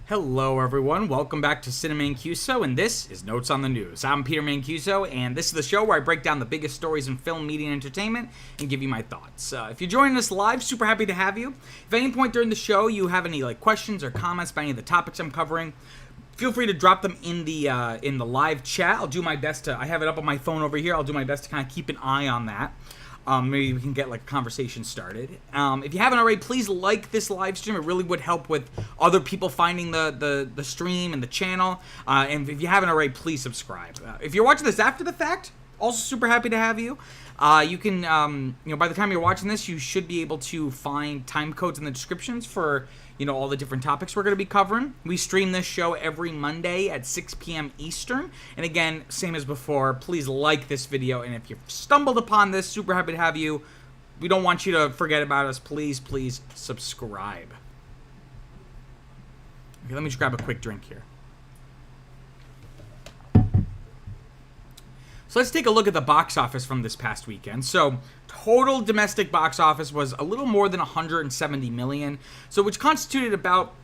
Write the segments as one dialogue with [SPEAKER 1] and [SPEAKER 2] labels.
[SPEAKER 1] Hello everyone, welcome back to Cinema Mancuso, and this is Notes on the News. I'm Peter Mancuso, and this is the show where I break down the biggest stories in film, media, and entertainment, and give you my thoughts. If you're joining us live, super happy to have you. If at any point during the show you have any questions or comments about any of the topics I'm covering, feel free to drop them in the live chat. I'll do my best to, I have it up on my phone over here, I'll do my best to kind of keep an eye on that. Maybe we can get a conversation started. If you haven't already, please like this live stream. It really would help with other people finding the stream and the channel. And if you haven't already, please subscribe. If you're watching this after the fact, also super happy to have you. You can, by the time you're watching this, you should be able to find time codes in the descriptions for, all the different topics we're going to be covering. We stream this show every Monday at 6 p.m. Eastern. And again, same as before, please like this video. And if you've stumbled upon this, super happy to have you. We don't want you to forget about us. Please subscribe. Okay, let me just grab a quick drink here. So let's take a look at the box office from this past weekend. So total domestic box office was a little more than 170 million, so which constituted about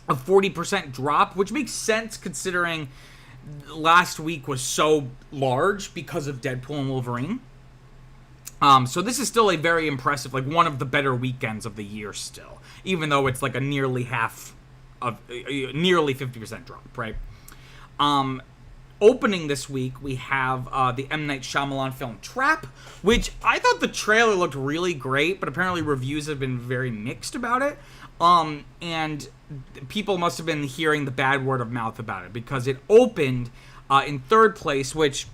[SPEAKER 1] a 40% drop, which makes sense considering last week was so large because of Deadpool and Wolverine. So this is still a very impressive, one of the better weekends of the year still, even though it's a nearly 50% drop, right? Opening this week, we have the M. Night Shyamalan film Trap, which I thought the trailer looked really great, but apparently reviews have been very mixed about it. And people must have been hearing the bad word of mouth about it because it opened in third place, which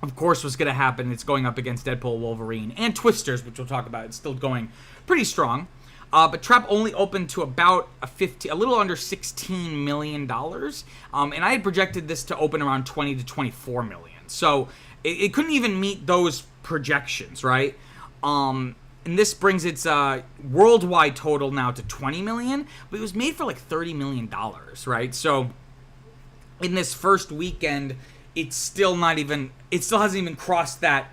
[SPEAKER 1] of course was going to happen. It's going up against Deadpool, Wolverine, and Twisters, which we'll talk about. It's still going pretty strong. But Trap only opened to about a little under $16 million. And I had projected this to open around 20 to 24 million. So it couldn't even meet those projections, right? And this brings its worldwide total now to 20 million, but it was made for $30 million, right? So in this first weekend, it still hasn't even crossed that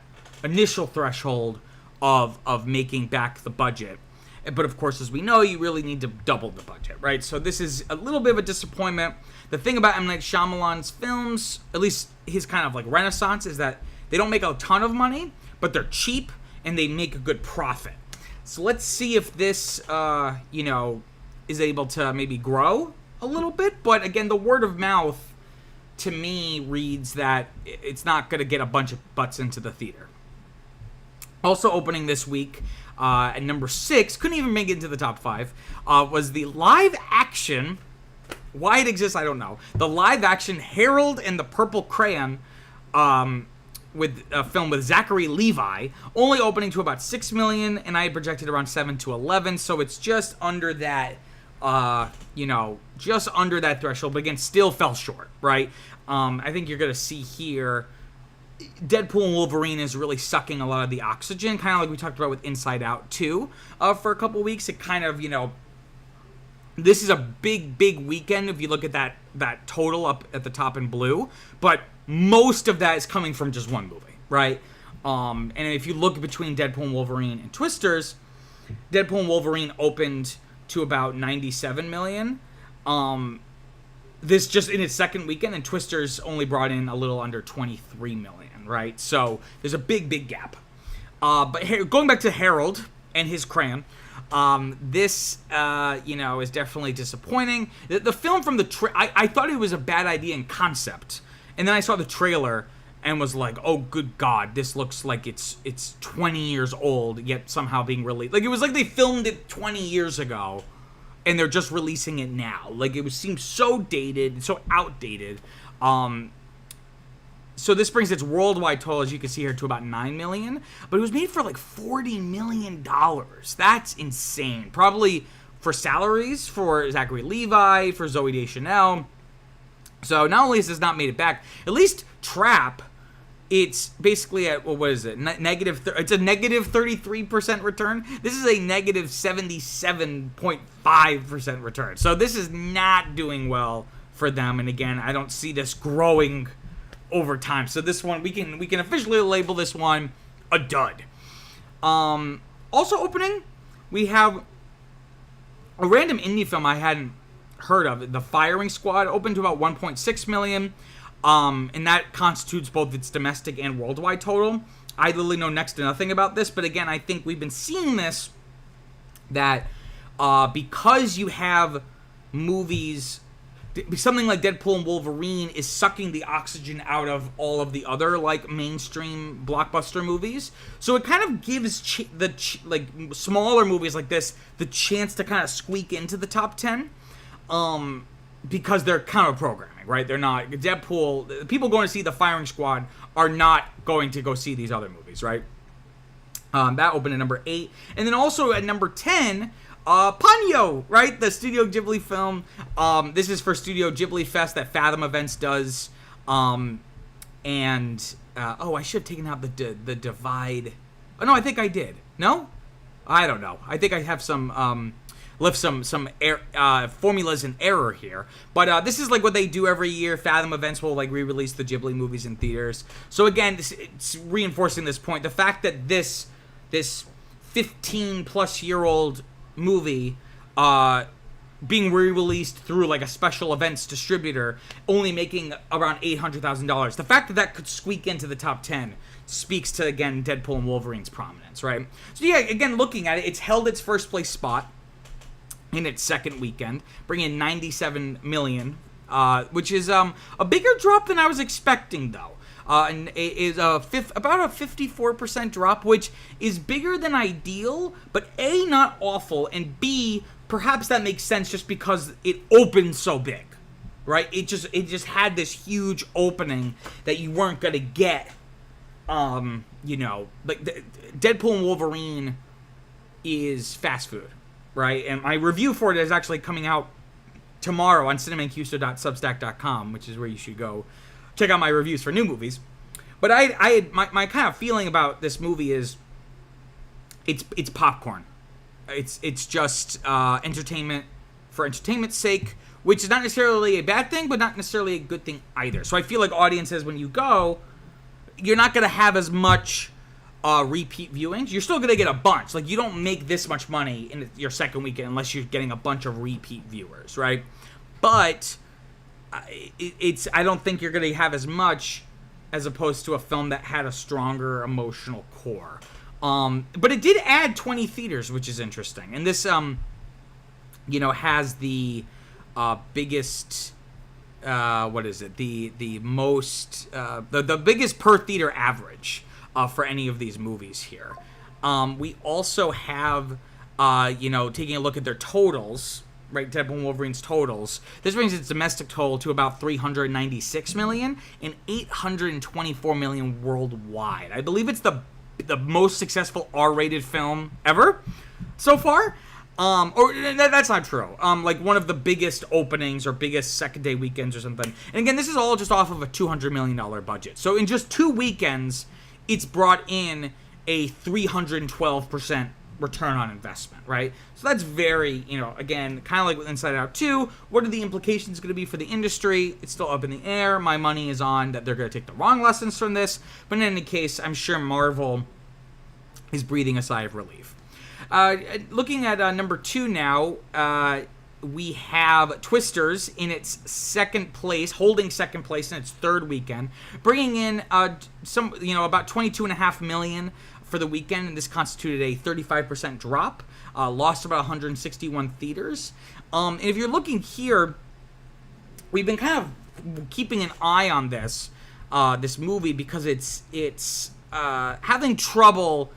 [SPEAKER 1] initial threshold of making back the budget. But of course, as we know, you really need to double the budget, right? So this is a little bit of a disappointment. The thing about M. Night Shyamalan's films, at least his kind of renaissance, is that they don't make a ton of money, but they're cheap and they make a good profit. So let's see if this, is able to maybe grow a little bit. But again, the word of mouth to me reads that it's not going to get a bunch of butts into the theater. Also opening this week, at number 6, couldn't even make it into the top 5, was the live-action, why it exists, I don't know, the live-action Harold and the Purple Crayon with a film with Zachary Levi, only opening to about 6 million, and I projected around 7 to 11, so it's just under that, just under that threshold, but again, still fell short, right? I think you're going to see here Deadpool and Wolverine is really sucking a lot of the oxygen, kind of like we talked about with Inside Out 2 for a couple weeks. It kind of, this is a big weekend if you look at that total up at the top in blue, but most of that is coming from just one movie, right? And if you look between Deadpool and Wolverine and Twisters, Deadpool and Wolverine opened to about 97 million. This just in its second weekend, and Twisters only brought in a little under 23 million, right? So there's a big gap. But going back to Harold and his crayon, this, is definitely disappointing. The film from I thought it was a bad idea in concept, and then I saw the trailer and was like, oh, good God, this looks like it's 20 years old, yet somehow being released. It was like they filmed it 20 years ago, and they're just releasing it now. It seems so dated, so outdated. So this brings its worldwide total, as you can see here, to about 9 million. But it was made for $40 million. That's insane. Probably for salaries for Zachary Levi, for Zooey Deschanel. So not only has this not made it back, at least Trap, it's basically at, what is it? It's a negative 33% return. This is a negative 77.5% return. So this is not doing well for them. And again, I don't see this growing over time. So this one, we can officially label this one a dud. Also opening, we have a random indie film I hadn't heard of. The Firing Squad opened to about 1.6 million, and that constitutes both its domestic and worldwide total. I literally know next to nothing about this, but again, I think we've been seeing this, that because you have movies, something like Deadpool and Wolverine is sucking the oxygen out of all of the other like mainstream blockbuster movies. So it kind of gives like smaller movies like this the chance to kind of squeak into the top 10, because they're counter programming, right? They're not Deadpool. People going to see The Firing Squad are not going to go see these other movies, right? That opened at number 8, and then also at number 10. Ponyo, right? The Studio Ghibli film. This is for Studio Ghibli Fest that Fathom Events does. I should have taken out the divide. Oh, no, I think I did. No? I don't know. I think I have some formulas in error here. But this is like what they do every year. Fathom Events will like re-release the Ghibli movies in theaters. So again, it's reinforcing this point. The fact that this 15-plus-year-old movie being re-released through like a special events distributor, only making around $800,000. The fact that that could squeak into the top 10 speaks to, again, Deadpool and Wolverine's prominence, right? So yeah, again, looking at it, it's held its first place spot in its second weekend, bringing in 97 million, which is a bigger drop than I was expecting, though. And it is about a 54% drop, which is bigger than ideal, but A, not awful, and B, perhaps that makes sense just because it opened so big, right? It just had this huge opening that you weren't gonna get. Like Deadpool and Wolverine is fast food, right? And my review for it is actually coming out tomorrow on cinemaincuso.substack.com, which is where you should go check out my reviews for new movies. But my kind of feeling about this movie is it's popcorn. It's just entertainment for entertainment's sake, which is not necessarily a bad thing, but not necessarily a good thing either. So I feel like audiences, when you go, you're not going to have as much repeat viewings. You're still going to get a bunch. Like, you don't make this much money in your second weekend unless you're getting a bunch of repeat viewers, right? But I don't think you're going to have as much as opposed to a film that had a stronger emotional core. But it did add 20 theaters, which is interesting. And this, has the biggest, the most, the biggest per theater average for any of these movies here. We also have, taking a look at their totals, right, Deadpool and Wolverine's totals. This brings its domestic total to about 396 million and 824 million worldwide. I believe it's the most successful R-rated film ever so far. Or that's not true. Like one of the biggest openings or biggest second day weekends or something. And again, this is all just off of a $200 million budget. So in just 2 weekends, it's brought in a 312% return on investment, right? So that's very, again, kind of like with Inside Out 2, what are the implications going to be for the industry? It's still up in the air. My money is on that they're going to take the wrong lessons from this. But in any case, I'm sure Marvel is breathing a sigh of relief. Looking at number 2 now, we have Twisters in its second place, holding second place in its third weekend, bringing in about 22.5 million for the weekend, and this constituted a 35% drop. Lost about 161 theaters. And if you're looking here, we've been kind of keeping an eye on this movie because it's having trouble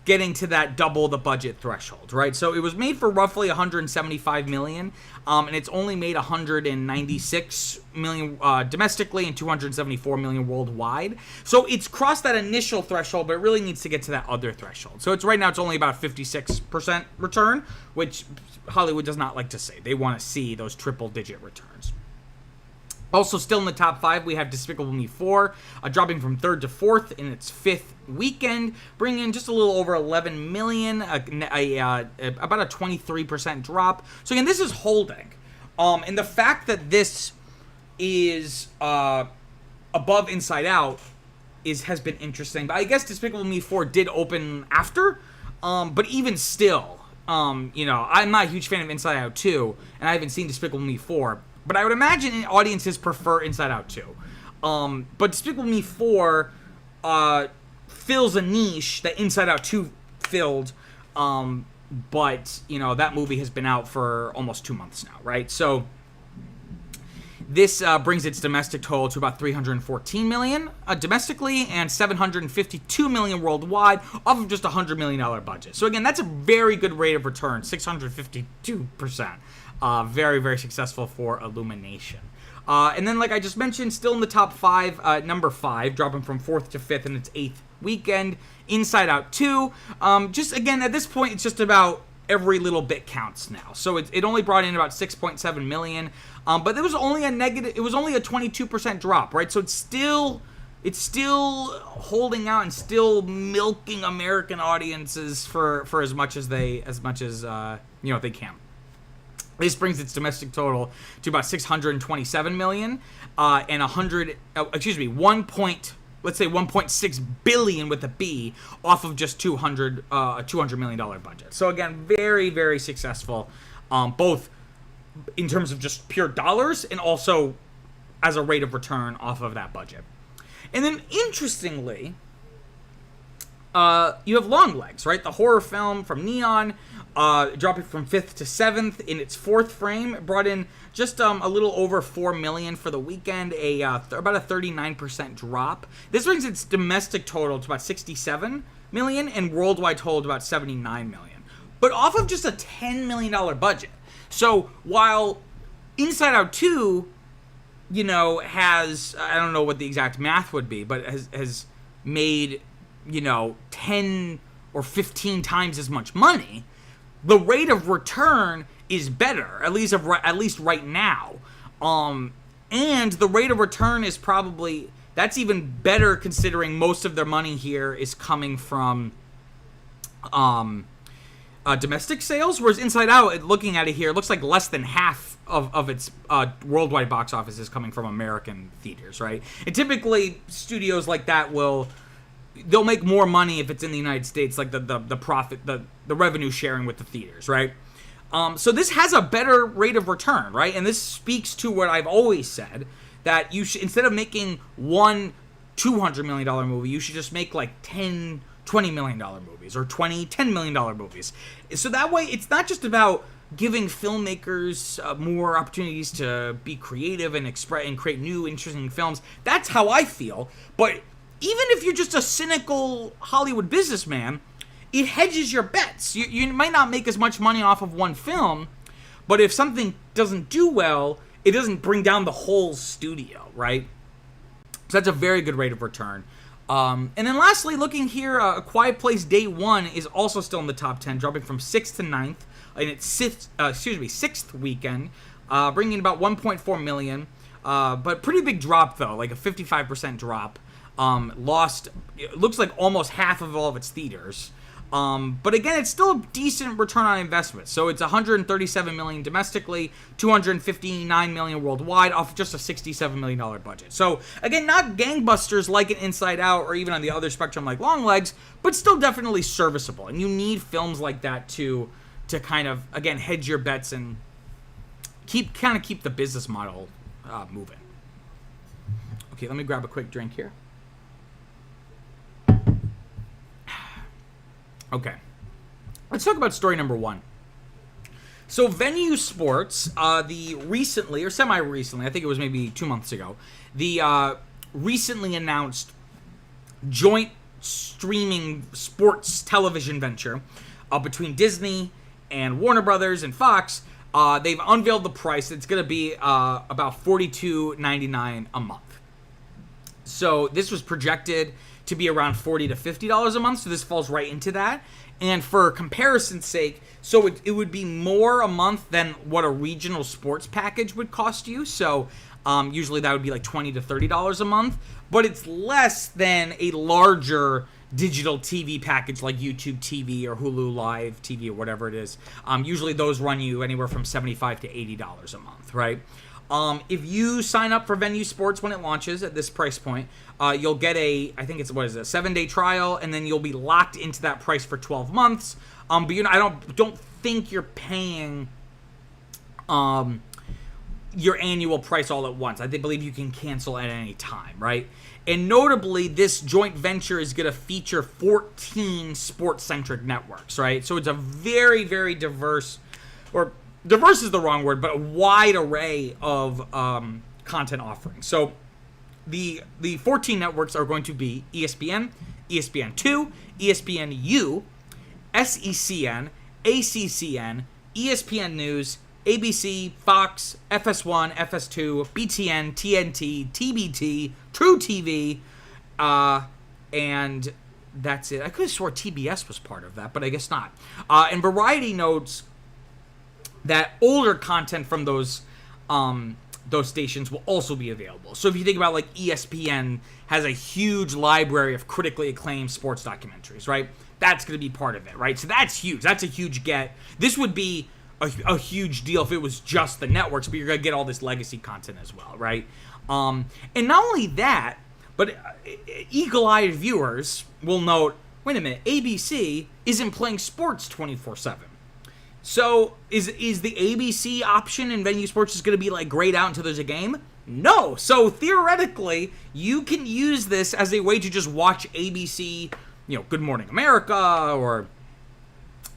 [SPEAKER 1] getting to that double the budget threshold, right? So it was made for roughly 175 million, and it's only made 196 million domestically and 274 million worldwide. So it's crossed that initial threshold, but it really needs to get to that other threshold. So right now it's only about 56% return, which Hollywood does not like to see. They want to see those triple-digit returns. Also, still in the top 5, we have Despicable Me 4, dropping from 3rd to 4th in its 5th weekend, bringing in just a little over 11 million, about a 23% drop. So again, this is holding. And the fact that this is above Inside Out has been interesting. But I guess Despicable Me 4 did open after, but even still, I'm not a huge fan of Inside Out 2, and I haven't seen Despicable Me 4, but I would imagine audiences prefer Inside Out 2. But Despicable Me 4 fills a niche that Inside Out 2 filled, but, that movie has been out for almost 2 months now, right? So this brings its domestic total to about $314 million domestically and $752 million worldwide off of just a $100 million budget. So again, that's a very good rate of return, 652%. Very, very successful for Illumination. And then, like I just mentioned, still in the top 5, number 5, dropping from 4th to 5th in its 8th weekend, Inside Out 2. Just, again, at this point, it's just about every little bit counts now. So it only brought in about $6.7 million, but it was only a 22% drop, right? So it's still holding out and still milking American audiences for as much as they can. This brings its domestic total to about $627 million and 1.6 billion with a B off of just a $200 million budget. So again, very, very successful, both in terms of just pure dollars and also as a rate of return off of that budget. And then interestingly, you have Longlegs, right? The horror film from Neon, dropping from 5th to 7th in its 4th frame. It brought in just a little over $4 million for the weekend, about a 39% drop. This brings its domestic total to about $67 million and worldwide total to about $79 million. But off of just a $10 million budget. So while Inside Out 2, has, I don't know what the exact math would be, but has made 10 or 15 times as much money, the rate of return is better, at least right now. And the rate of return is that's even better considering most of their money here is coming from domestic sales, whereas Inside Out, looking at it here, it looks like less than half of its worldwide box office is coming from American theaters, right? And typically studios like that they'll make more money if it's in the United States, like the profit, the revenue sharing with the theaters, right? So this has a better rate of return, right? And this speaks to what I've always said, that you should, instead of making one $200 million movie, you should just make like 10 $20 million movies or 20 $10 million movies. So that way, it's not just about giving filmmakers more opportunities to be creative and express and create new, interesting films. That's how I feel. But even if you're just a cynical Hollywood businessman, it hedges your bets. You might not make as much money off of one film, but if something doesn't do well, it doesn't bring down the whole studio, right? So that's a very good rate of return. And then lastly, looking here, A Quiet Place Day 1 is also still in the top 10, dropping from 6th to 9th in its sixth weekend, bringing about 1.4 million. But pretty big drop, though, like a 55% drop. Lost, it looks like almost half of all of its theaters. But again, it's still a decent return on investment. So it's 137 million domestically, 259 million worldwide off just a $67 million budget. So again, not gangbusters like an Inside Out or even on the other spectrum like Longlegs, but still definitely serviceable. And you need films like that to kind of, again, hedge your bets and keep the business model moving. Okay, let me grab a quick drink here. Okay, let's talk about story number 1. So Venu Sports, recently, or semi-recently, I think it was maybe 2 months ago, the recently announced joint streaming sports television venture between Disney and Warner Brothers and Fox. They've unveiled the price. It's going to be about $42.99 a month. So this was projected to be around $40 to $50 a month, so this falls right into that. And for comparison's sake, so it would be more a month than what a regional sports package would cost you. So usually that would be like $20 to $30 a month, but it's less than a larger digital TV package like YouTube TV or Hulu Live TV or whatever it is. Usually those run you anywhere from $75 to $80 a month, right? If you sign up for Venu Sports when it launches at this price point, you'll get a 7-day trial, and then you'll be locked into that price for 12 months. But I don't think you're paying your annual price all at once. I believe you can cancel at any time, right? And notably, this joint venture is going to feature 14 sports-centric networks, right? So it's a very, very diverse, or diverse is the wrong word, but a wide array of content offerings. So the 14 networks are going to be ESPN, ESPN2, ESPNU, SECN, ACCN, ESPN News, ABC, Fox, FS1, FS2, BTN, TNT, TBT, True TV, and that's it. I could have swore TBS was part of that, but I guess not. And Variety notes that older content from those stations will also be available. So if you think about, like, ESPN has a huge library of critically acclaimed sports documentaries, right? That's going to be part of it, right? So that's huge. That's a huge get. This would be a huge deal if it was just the networks, but you're going to get all this legacy content as well, right? And not only that, but eagle-eyed viewers will note, wait a minute, ABC isn't playing sports 24/7. So is the ABC option in Venu Sports just going to be, like, grayed out until there's a game? No. So theoretically, you can use this as a way to just watch ABC, Good Morning America, or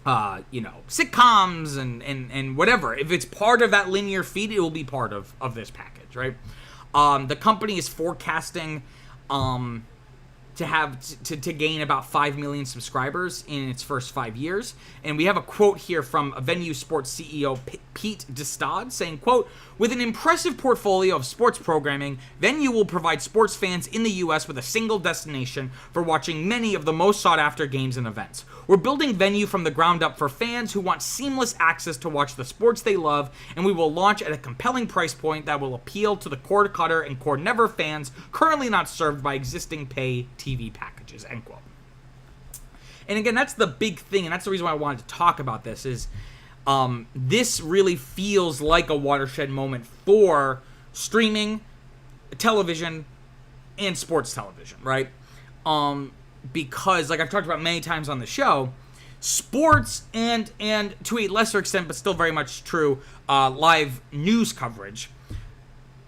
[SPEAKER 1] sitcoms and whatever. If it's part of that linear feed, it will be part of this package, right? The company is forecasting to gain about 5 million subscribers in its first 5 years. And we have a quote here from Venu Sports CEO Pete Destad saying, quote, "With an impressive portfolio of sports programming, Venu will provide sports fans in the U.S. with a single destination for watching many of the most sought-after games and events. We're building Venu from the ground up for fans who want seamless access to watch the sports they love, and we will launch at a compelling price point that will appeal to the cord-cutter and cord-never fans currently not served by existing pay TV packages," end quote. And again, that's the big thing, and that's the reason why I wanted to talk about this, is this really feels like a watershed moment for streaming, television, and sports television, right? Because, like I've talked about many times on the show, sports and to a lesser extent, but still very much true, live news coverage.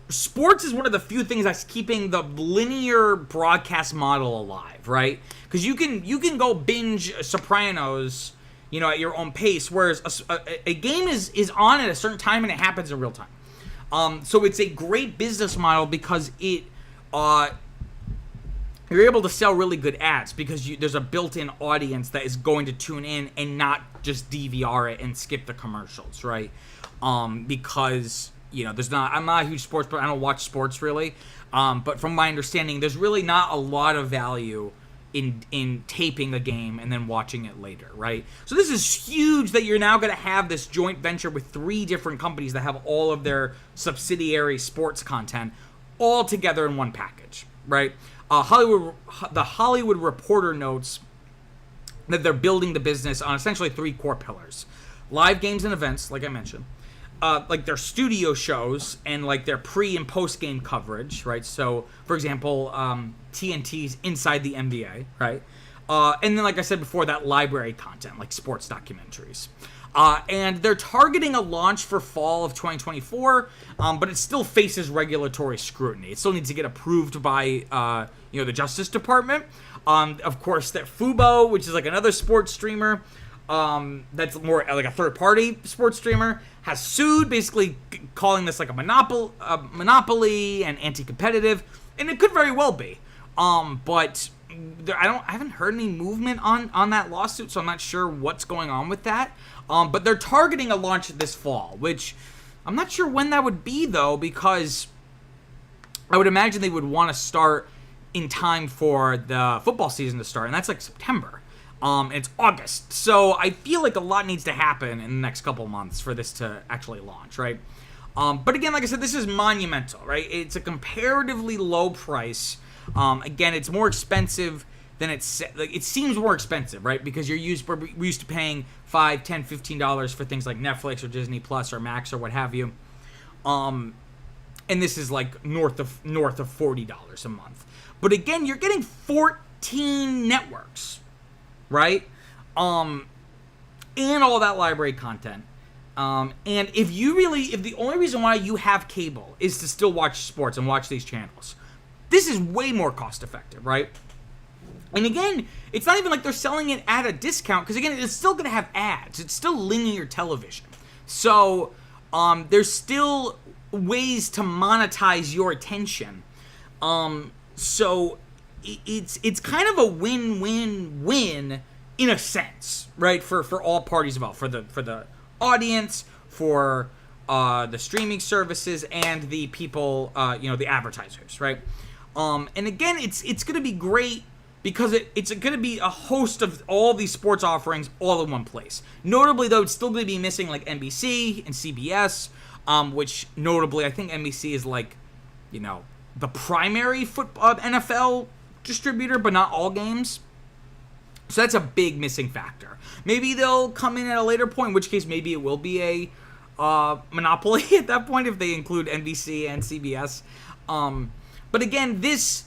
[SPEAKER 1] Sports is one of the few things that's keeping the linear broadcast model alive, right? Because you can go binge Sopranos, at your own pace, whereas a game is on at a certain time and it happens in real time. So it's a great business model because it you're able to sell really good ads because there's a built-in audience that is going to tune in and not just DVR it and skip the commercials, right? Because I'm not a huge sports, but I don't watch sports really. But from my understanding, there's really not a lot of value in taping a game and then watching it later, right? So this is huge that you're now going to have this joint venture with 3 different companies that have all of their subsidiary sports content all together in one package, right? The Hollywood Reporter notes that they're building the business on essentially 3 core pillars: live games and events, like I mentioned, like their studio shows and like their pre and post game coverage, right? So, for example, TNT's Inside the NBA, right? And then, like I said before, that library content, like sports documentaries. And they're targeting a launch for fall of 2024, but it still faces regulatory scrutiny. It still needs to get approved by, the Justice Department. Of course, that Fubo, which is like another sports streamer, that's more like a third-party sports streamer, has sued, basically calling this like a monopoly and anti-competitive, and it could very well be. But I haven't heard any movement on that lawsuit, so I'm not sure what's going on with that. But they're targeting a launch this fall, which I'm not sure when that would be, though, because I would imagine they would want to start in time for the football season to start, and that's like September. And it's August. So I feel like a lot needs to happen in the next couple months for this to actually launch, right? But again, like I said, this is monumental, right? It's a comparatively low price. Again, it's more expensive than it seems more expensive, right? Because we're used to paying $5, $10, $15 for things like Netflix or Disney Plus or Max or what have you. And this is like north of $40 a month. But again, you're getting 14 networks, right? and all that library content. And if the only reason why you have cable is to still watch sports and watch these channels, this is way more cost effective, right? And again, it's not even like they're selling it at a discount, because again, it's still going to have ads. It's still linear television. So there's still ways to monetize your attention. So it's kind of a win-win-win in a sense, right? For all parties involved, for the audience, for the streaming services, and the people, the advertisers, right? And again, it's going to be great because it's going to be a host of all these sports offerings all in one place. Notably, though, it's still going to be missing like NBC and CBS, which notably I think NBC is like, the primary NFL distributor, but not all games. So that's a big missing factor. Maybe they'll come in at a later point, in which case maybe it will be a monopoly at that point if they include NBC and CBS. But again, this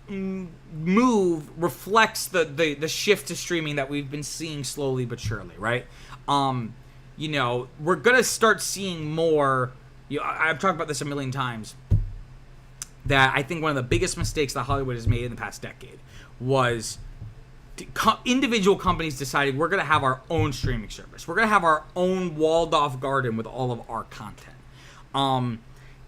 [SPEAKER 1] move reflects the shift to streaming that we've been seeing slowly but surely, right? We're gonna start seeing more. I've talked about this a million times, that I think one of the biggest mistakes that Hollywood has made in the past decade was individual companies deciding we're going to have our own streaming service. We're going to have our own walled-off garden with all of our content.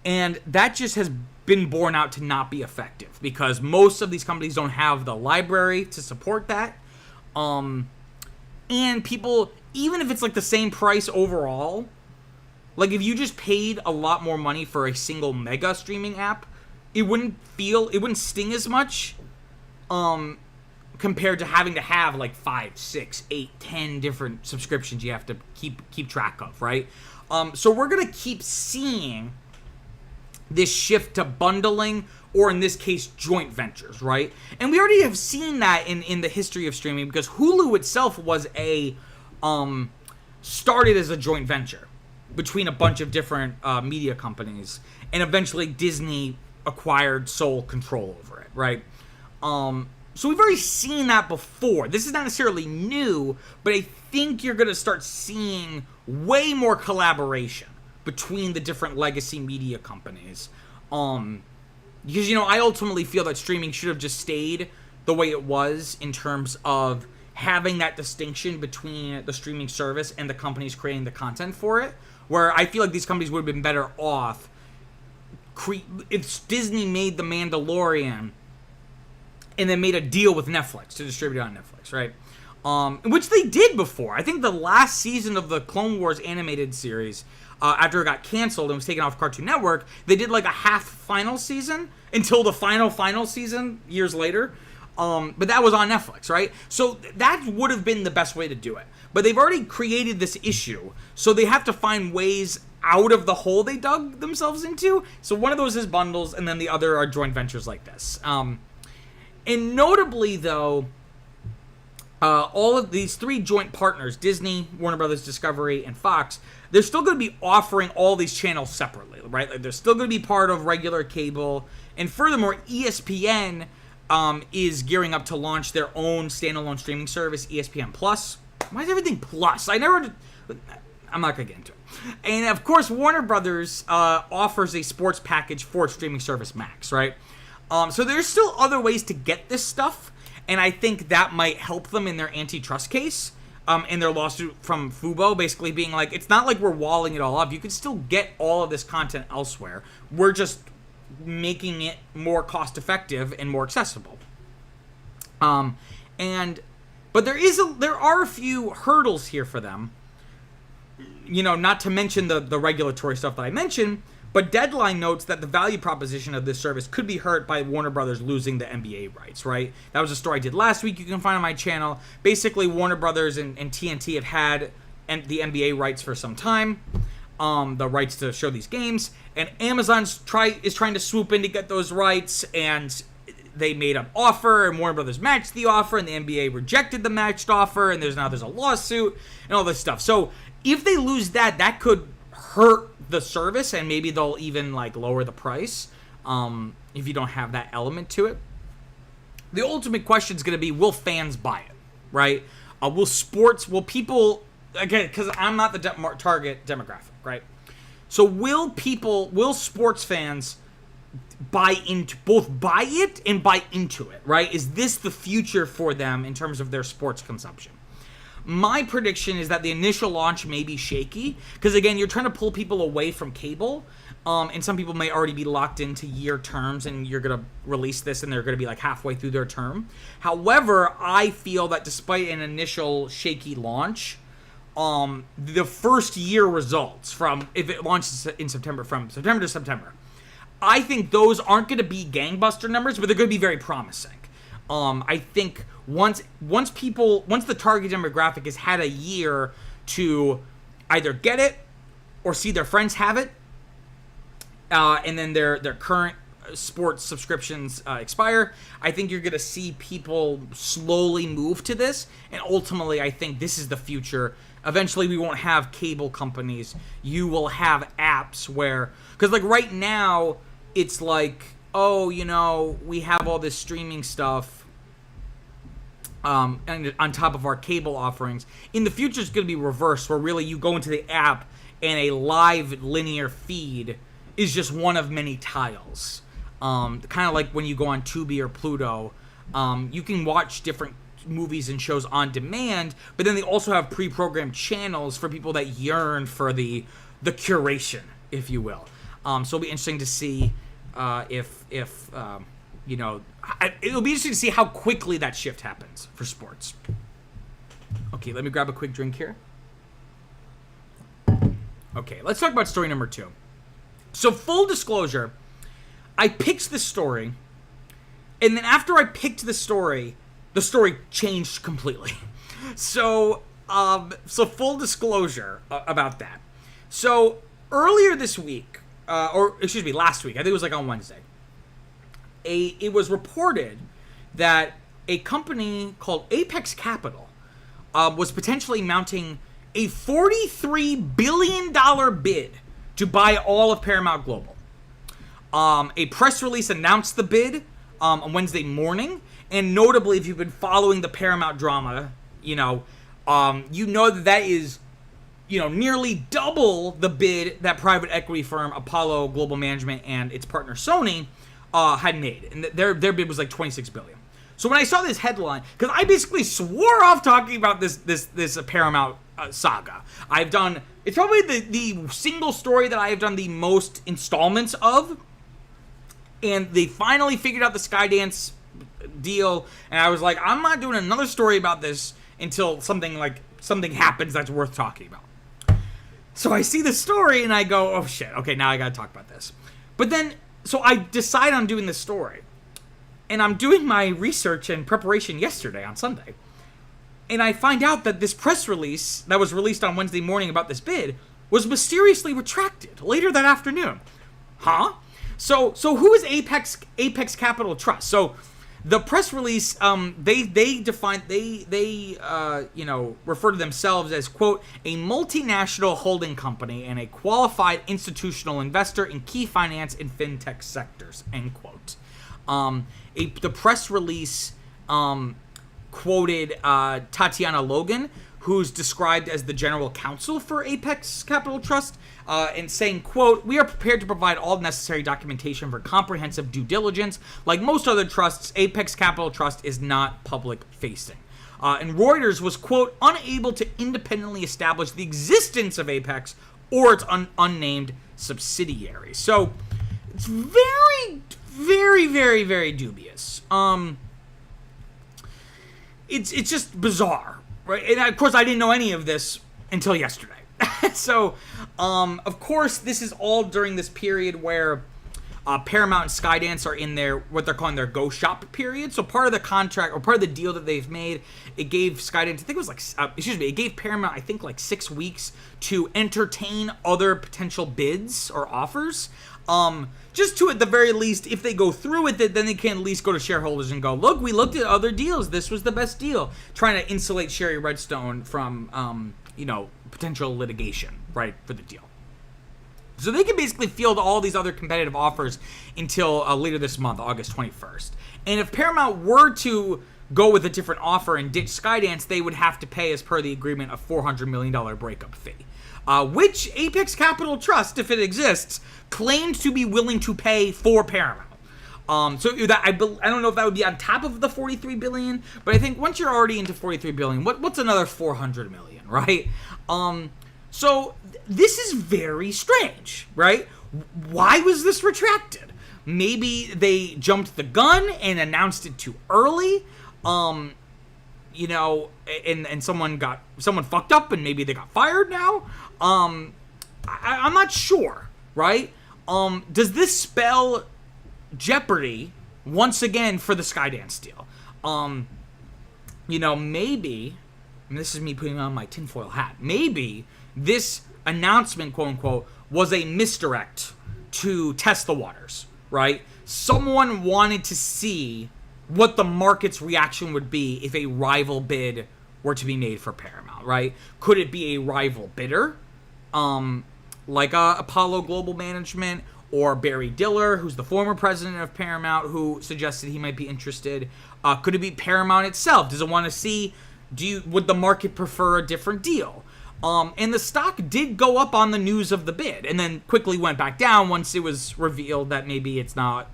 [SPEAKER 1] And that just has been borne out to not be effective, because most of these companies don't have the library to support that. And people, even if it's like the same price overall, like if you just paid a lot more money for a single mega streaming app, it wouldn't sting as much compared to having to have like 5, 6, 8, 10 different subscriptions you have to keep track of, right? So we're going to keep seeing this shift to bundling, or in this case, joint ventures, right? And we already have seen that in the history of streaming, because Hulu itself was started as a joint venture between a bunch of different media companies, and eventually Disney acquired sole control over it, right? So we've already seen that before. This is not necessarily new, but I think you're going to start seeing way more collaboration between the different legacy media companies. Because, I ultimately feel that streaming should have just stayed the way it was in terms of having that distinction between the streaming service and the companies creating the content for it, where I feel like these companies would have been better off if Disney made The Mandalorian and then made a deal with Netflix to distribute it on Netflix, right? Which they did before. I think the last season of the Clone Wars animated series, after it got canceled and was taken off Cartoon Network, they did like a half final season until the final season years later. But that was on Netflix, right? So that would have been the best way to do it. But they've already created this issue, so they have to find ways out of the hole they dug themselves into. So one of those is bundles, and then the other are joint ventures like this. And notably, though, all of these three joint partners, Disney, Warner Brothers Discovery, and Fox, they're still going to be offering all these channels separately, right? Like, they're still going to be part of regular cable. And furthermore, ESPN is gearing up to launch their own standalone streaming service, ESPN Plus. Why is everything Plus? I'm not going to get into it. And, of course, Warner Brothers offers a sports package for streaming service Max, right? So there's still other ways to get this stuff, and I think that might help them in their antitrust case, in their lawsuit from Fubo, basically being like, it's not like we're walling it all up. You can still get all of this content elsewhere. We're just making it more cost-effective and more accessible. But there are a few hurdles here for them. Not to mention the regulatory stuff that I mentioned. But Deadline notes that the value proposition of this service could be hurt by Warner Brothers losing the NBA rights, right? That was a story I did last week. You can find on my channel. Basically, Warner Brothers and TNT have had the NBA rights for some time, the rights to show these games. And Amazon is trying to swoop in to get those rights, and they made an offer, and Warner Brothers matched the offer, and the NBA rejected the matched offer, and there's a lawsuit, and all this stuff. So if they lose that could hurt the service, and maybe they'll even lower the price if you don't have that element to it. The ultimate question is going to be, will fans buy it, right? Will people, again, because I'm not the target demographic, right? So will sports fans buy it and buy into it, right? Is this the future for them in terms of their sports consumption? My prediction is that the initial launch may be shaky because, again, you're trying to pull people away from cable, and some people may already be locked into year terms, and you're going to release this and they're going to be like halfway through their term. However, I feel that despite an initial shaky launch, the first year results from, if it launches in September, from September to September, I think those aren't going to be gangbuster numbers, but they're going to be very promising. I think once the target demographic has had a year to either get it or see their friends have it, and then their current sports subscriptions expire, I think you're going to see people slowly move to this, and ultimately I think this is the future. Eventually we won't have cable companies. You will have apps where, because like right now it's like, oh, we have all this streaming stuff and on top of our cable offerings. In the future, it's going to be reversed, where really you go into the app and a live linear feed is just one of many tiles. Kind of like when you go on Tubi or Pluto, you can watch different movies and shows on demand, but then they also have pre-programmed channels for people that yearn for the curation, if you will. So it'll be interesting to see it'll be interesting to see how quickly that shift happens for sports. Okay, let me grab a quick drink here. Okay, let's talk about story number 2. So full disclosure, I picked this story, and then after I picked the story changed completely. So full disclosure about that. So earlier this week, last week, I think it was like on Wednesday, it was reported that a company called Apex Capital was potentially mounting a $43 billion bid to buy all of Paramount Global. A press release announced the bid on Wednesday morning, and notably, if you've been following the Paramount drama, you know that is, nearly double the bid that private equity firm Apollo Global Management and its partner Sony had made, and their bid was like $26 billion. So when I saw this headline, because I basically swore off talking about this Paramount saga, it's probably the single story that I have done the most installments of, and they finally figured out the Skydance deal, and I was like, I'm not doing another story about this until something happens that's worth talking about. So I see the story and I go, oh shit, okay, now I gotta talk about this. But then, so I decide on doing this story, and I'm doing my research and preparation yesterday on Sunday, and I find out that this press release that was released on Wednesday morning about this bid was mysteriously retracted later that afternoon. Huh? So who is Apex Capital Trust? So the press release, they refer to themselves as, quote, a multinational holding company and a qualified institutional investor in key finance and fintech sectors, end quote. The press release quoted Tatiana Logan, who's described as the general counsel for Apex Capital Trust, and saying, quote, we are prepared to provide all necessary documentation for comprehensive due diligence. Like most other trusts, Apex Capital Trust is not public-facing. And Reuters was, quote, unable to independently establish the existence of Apex or its unnamed subsidiary. So it's very, very, very, very dubious. It's just bizarre, right? And of course, I didn't know any of this until yesterday. So, of course, this is all during this period where Paramount and Skydance are in what they're calling their go shop period. So part of the contract, or part of the deal that they've made, it gave Skydance, it gave Paramount, I think, like 6 weeks to entertain other potential bids or offers. Just to, at the very least, if they go through with it, then they can at least go to shareholders and go, look, we looked at other deals. This was the best deal. Trying to insulate Sherry Redstone from, potential litigation, right, for the deal. So they can basically field all these other competitive offers until later this month, August 21st. And if Paramount were to go with a different offer and ditch Skydance, they would have to pay, as per the agreement, a $400 million breakup fee. Which Apex Capital Trust, if it exists, claimed to be willing to pay for Paramount. So that I don't know if that would be on top of the $43 billion, but I think once you're already into $43 billion, what's another $400 million, right? So this is very strange, right? Why was this retracted? Maybe they jumped the gun and announced it too early. You know, and someone fucked up and maybe they got fired now. I'm not sure, right? Does this spell jeopardy once again for the Skydance deal? You know, maybe, and this is me putting on my tinfoil hat, maybe this announcement, quote unquote, was a misdirect to test the waters, right? Someone wanted to see what the market's reaction would be if a rival bid were to be made for Paramount, right? Could it be a rival bidder, like Apollo Global Management or Barry Diller, who's the former president of Paramount, who suggested he might be interested? Could it be Paramount itself? Does it want to see, would the market prefer a different deal? And the stock did go up on the news of the bid and then quickly went back down once it was revealed that maybe it's not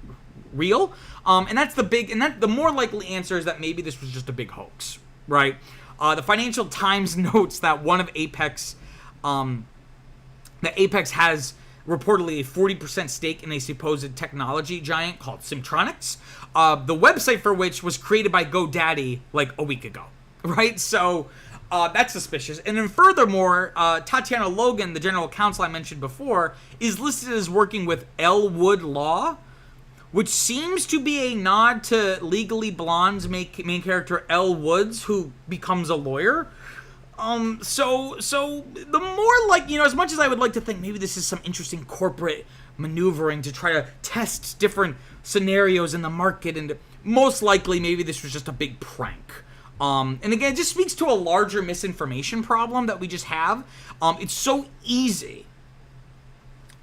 [SPEAKER 1] real. And that's the more likely answer is that maybe this was just a big hoax, right? The Financial Times notes that one of Apex, that Apex has reportedly a 40% stake in a supposed technology giant called Simtronics, the website for which was created by GoDaddy like a week ago, right? So that's suspicious. And then furthermore, Tatiana Logan, the general counsel I mentioned before, is listed as working with Elwood Law, which seems to be a nod to Legally Blonde's main character Elle Woods, who becomes a lawyer. So the more, like, you know, as much as I would like to think maybe this is some interesting corporate maneuvering to try to test different scenarios in the market, and most likely maybe this was just a big prank. And again, it just speaks to a larger misinformation problem that we just have. It's so easy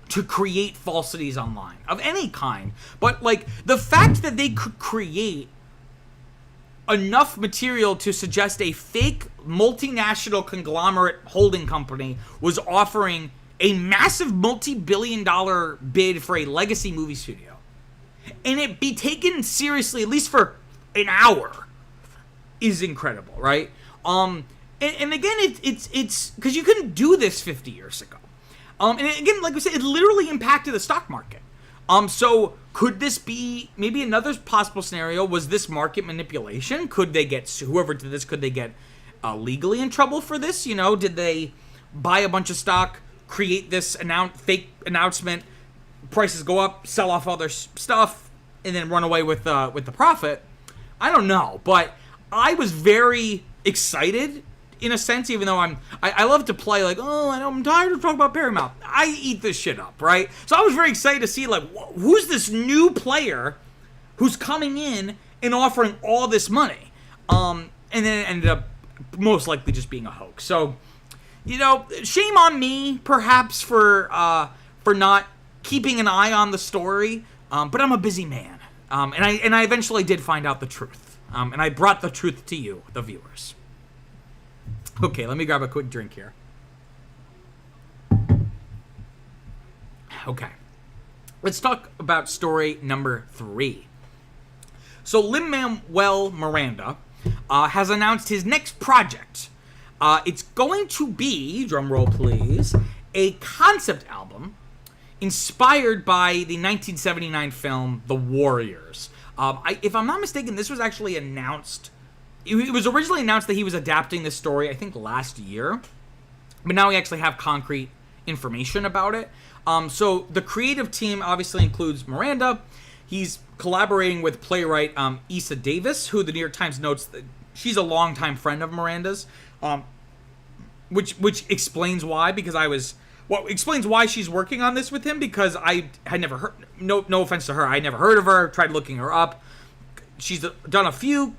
[SPEAKER 1] to create falsities online of any kind, but like the fact that they could create enough material to suggest a fake multinational conglomerate holding company was offering a massive multi-billion-dollar bid for a legacy movie studio, and it be taken seriously at least for an hour, is incredible, right? And again, it's because you couldn't do this 50 years ago. And again, like we said, it literally impacted the stock market. So could this be maybe another possible scenario? Was this market manipulation? Could they get, whoever did this, could they get legally in trouble for this? You know, did they buy a bunch of stock, create this fake announcement, prices go up, sell off all their stuff, and then run away with the profit? I don't know, but I was very excited in a sense, even though I love to play like, oh, I'm tired of talking about Paramount. I eat this shit up, right? So I was very excited to see, like, who's this new player who's coming in and offering all this money? And then it ended up most likely just being a hoax. So, you know, shame on me, perhaps, for not keeping an eye on the story. But I'm a busy man. And I eventually did find out the truth. And I brought the truth to you, the viewers. Okay, let me grab a quick drink here. Okay. Let's talk about story number 3. So Lin-Manuel Miranda has announced his next project. It's going to be, drumroll please, a concept album inspired by the 1979 film The Warriors. If I'm not mistaken, this was actually announced. It was originally announced that he was adapting this story, I think, last year. But now we actually have concrete information about it. So the creative team obviously includes Miranda. He's collaborating with playwright Issa Davis, who the New York Times notes that she's a longtime friend of Miranda's. Which explains why, explains why she's working on this with him, because I had never heard, no offense to her, I never heard of her, tried looking her up. She's done a few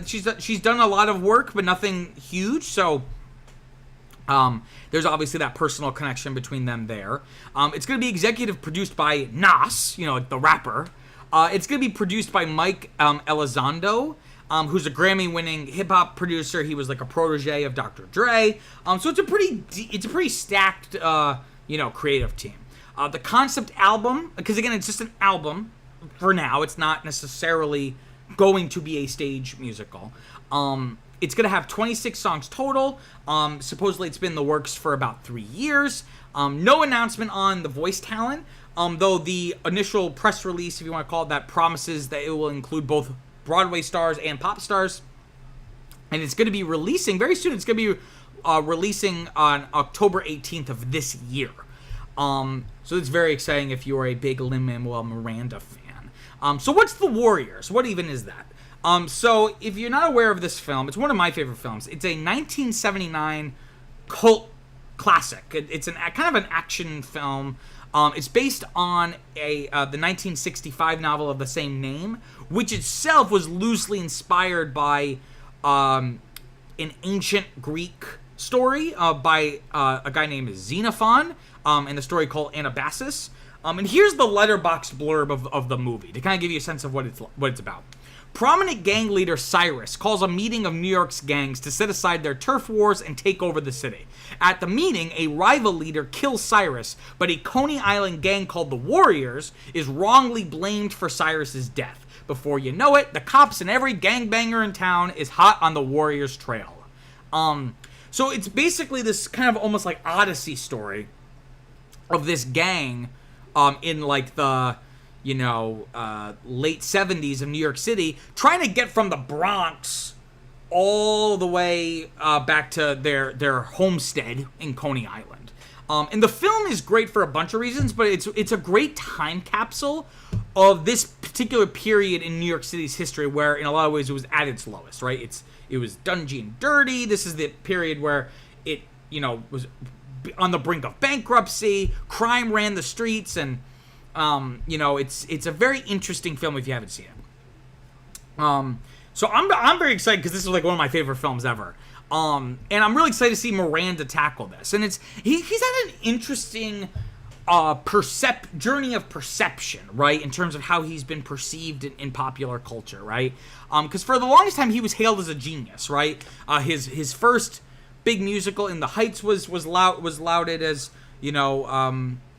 [SPEAKER 1] she's done a lot of work, but nothing huge. So there's obviously that personal connection between them there. It's going to be executive produced by Nas, you know, like the rapper. It's going to be produced by Mike Elizondo. who's a Grammy-winning hip-hop producer. He was like a protege of Dr. Dre. So it's a pretty stacked, creative team. The concept album, because again, it's just an album for now. It's not necessarily going to be a stage musical. It's going to have 26 songs total. Supposedly it's been in the works for about 3 years. No announcement on the voice talent, though the initial press release, if you want to call it that, promises that it will include both Broadway stars and pop stars. And it's going to be releasing very soon. It's going to be releasing on October 18th of this year. So it's very exciting if you're a big Lin-Manuel Miranda fan. So what's The Warriors? What even is that? So if you're not aware of this film, it's one of my favorite films. It's a 1979 cult classic. It's kind of an action film. It's based on the 1965 novel of the same name, which itself was loosely inspired by an ancient Greek story by a guy named Xenophon, and a story called Anabasis. And here's the letterboxd blurb of the movie to kind of give you a sense of what it's about. Prominent gang leader Cyrus calls a meeting of New York's gangs to set aside their turf wars and take over the city. At the meeting, a rival leader kills Cyrus, but a Coney Island gang called the Warriors is wrongly blamed for Cyrus's death. Before you know it, the cops and every gangbanger in town is hot on the Warriors' trail. So it's basically this kind of almost like Odyssey story of this gang in like the late 70s of New York City, trying to get from the Bronx all the way back to their homestead in Coney Island. And the film is great for a bunch of reasons, but it's a great time capsule of this particular period in New York City's history, where in a lot of ways it was at its lowest, right? It was dingy and dirty. This is the period where it, was on the brink of bankruptcy. Crime ran the streets, and it's a very interesting film if you haven't seen it. So I'm very excited because this is like one of my favorite films ever. And I'm really excited to see Miranda tackle this. And he's had an interesting journey of perception, right, in terms of how he's been perceived in popular culture, right? Because for the longest time he was hailed as a genius, right? His first big musical, In the Heights, was lauded as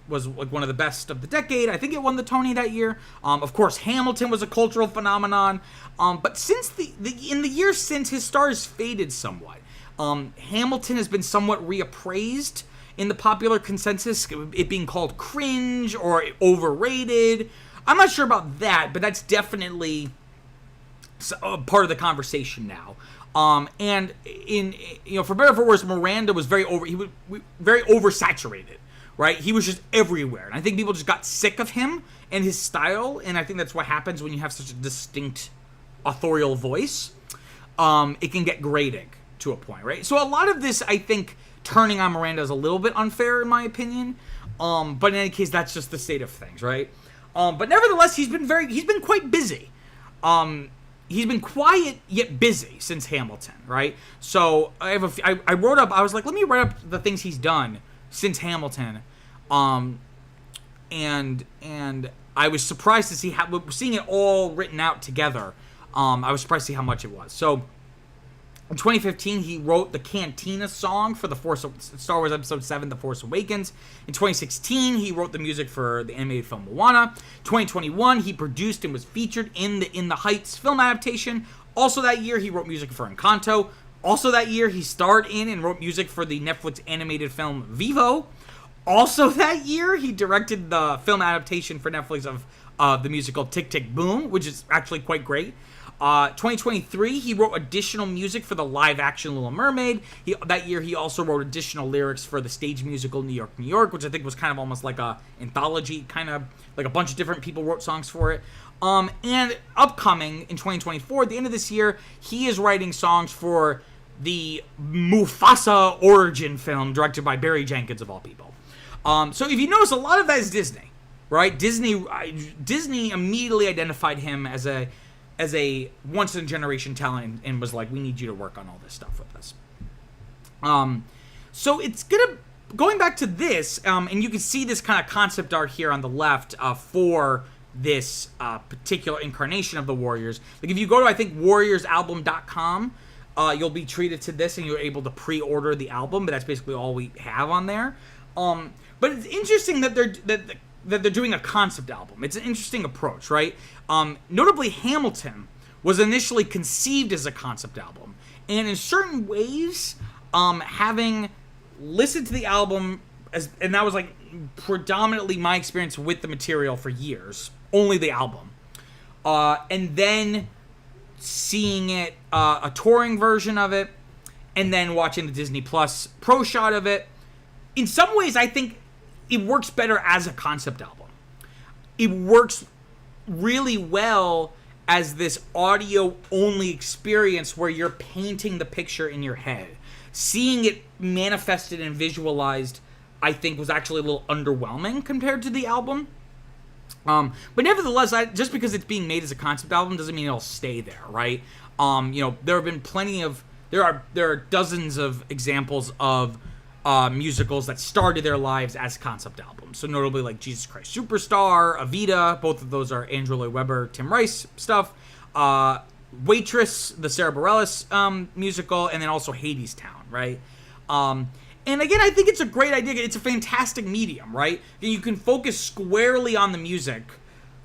[SPEAKER 1] was like one of the best of the decade. I think it won the Tony that year. Of course, Hamilton was a cultural phenomenon. But since in the years since, his star has faded somewhat. Hamilton has been somewhat reappraised in the popular consensus, it being called cringe or overrated. I'm not sure about that, but that's definitely part of the conversation now. And for better or for worse, Miranda was very oversaturated. Right? He was just everywhere. And I think people just got sick of him and his style. And I think that's what happens when you have such a distinct authorial voice. It can get grating to a point, right? So a lot of this, I think, turning on Miranda is a little bit unfair in my opinion. But in any case, that's just the state of things, right? But nevertheless, he's been quite busy. He's been quiet yet busy since Hamilton, right? So I was like, let me write up the things he's done since Hamilton. And I was surprised to see seeing it all written out together. I was surprised to see how much it was. So in 2015, he wrote the Cantina song for Star Wars Episode 7, The Force Awakens. In 2016, he wrote the music for the animated film Moana. 2021, he produced and was featured in the Heights film adaptation. Also that year, he wrote music for Encanto. Also that year, he starred in and wrote music for the Netflix animated film Vivo. Also that year, he directed the film adaptation for Netflix of the musical Tick, Tick, Boom, which is actually quite great. 2023, he wrote additional music for the live-action Little Mermaid. That year, he also wrote additional lyrics for the stage musical New York, New York, which I think was kind of almost like a anthology, kind of like a bunch of different people wrote songs for it. And upcoming in 2024, at the end of this year, he is writing songs for the Mufasa origin film directed by Barry Jenkins, of all people. So if you notice, a lot of that is Disney, right? Disney immediately identified him as a once-in-a-generation talent and was like, we need you to work on all this stuff with us. So it's going back to this, and you can see this kind of concept art here on the left for this particular incarnation of the Warriors. Like if you go to, I think, warriorsalbum.com, you'll be treated to this and you're able to pre-order the album, but that's basically all we have on there. But it's interesting that they're doing a concept album. It's an interesting approach, right? Notably, Hamilton was initially conceived as a concept album, and in certain ways, having listened to the album, and that was like predominantly my experience with the material for years, only the album, and then seeing it, a touring version of it, and then watching the Disney Plus Pro shot of it. In some ways, I think it works better as a concept album. It works really well as this audio-only experience where you're painting the picture in your head. Seeing it manifested and visualized, I think, was actually a little underwhelming compared to the album. But nevertheless, just because it's being made as a concept album doesn't mean it'll stay there, right? There have been there are dozens of examples of musicals that started their lives as concept albums. So notably like Jesus Christ Superstar, Evita, both of those are Andrew Lloyd Webber, Tim Rice stuff. Waitress, the Sarah Bareilles musical, and then also Hadestown, right? And again, I think it's a great idea. It's a fantastic medium, right? You can focus squarely on the music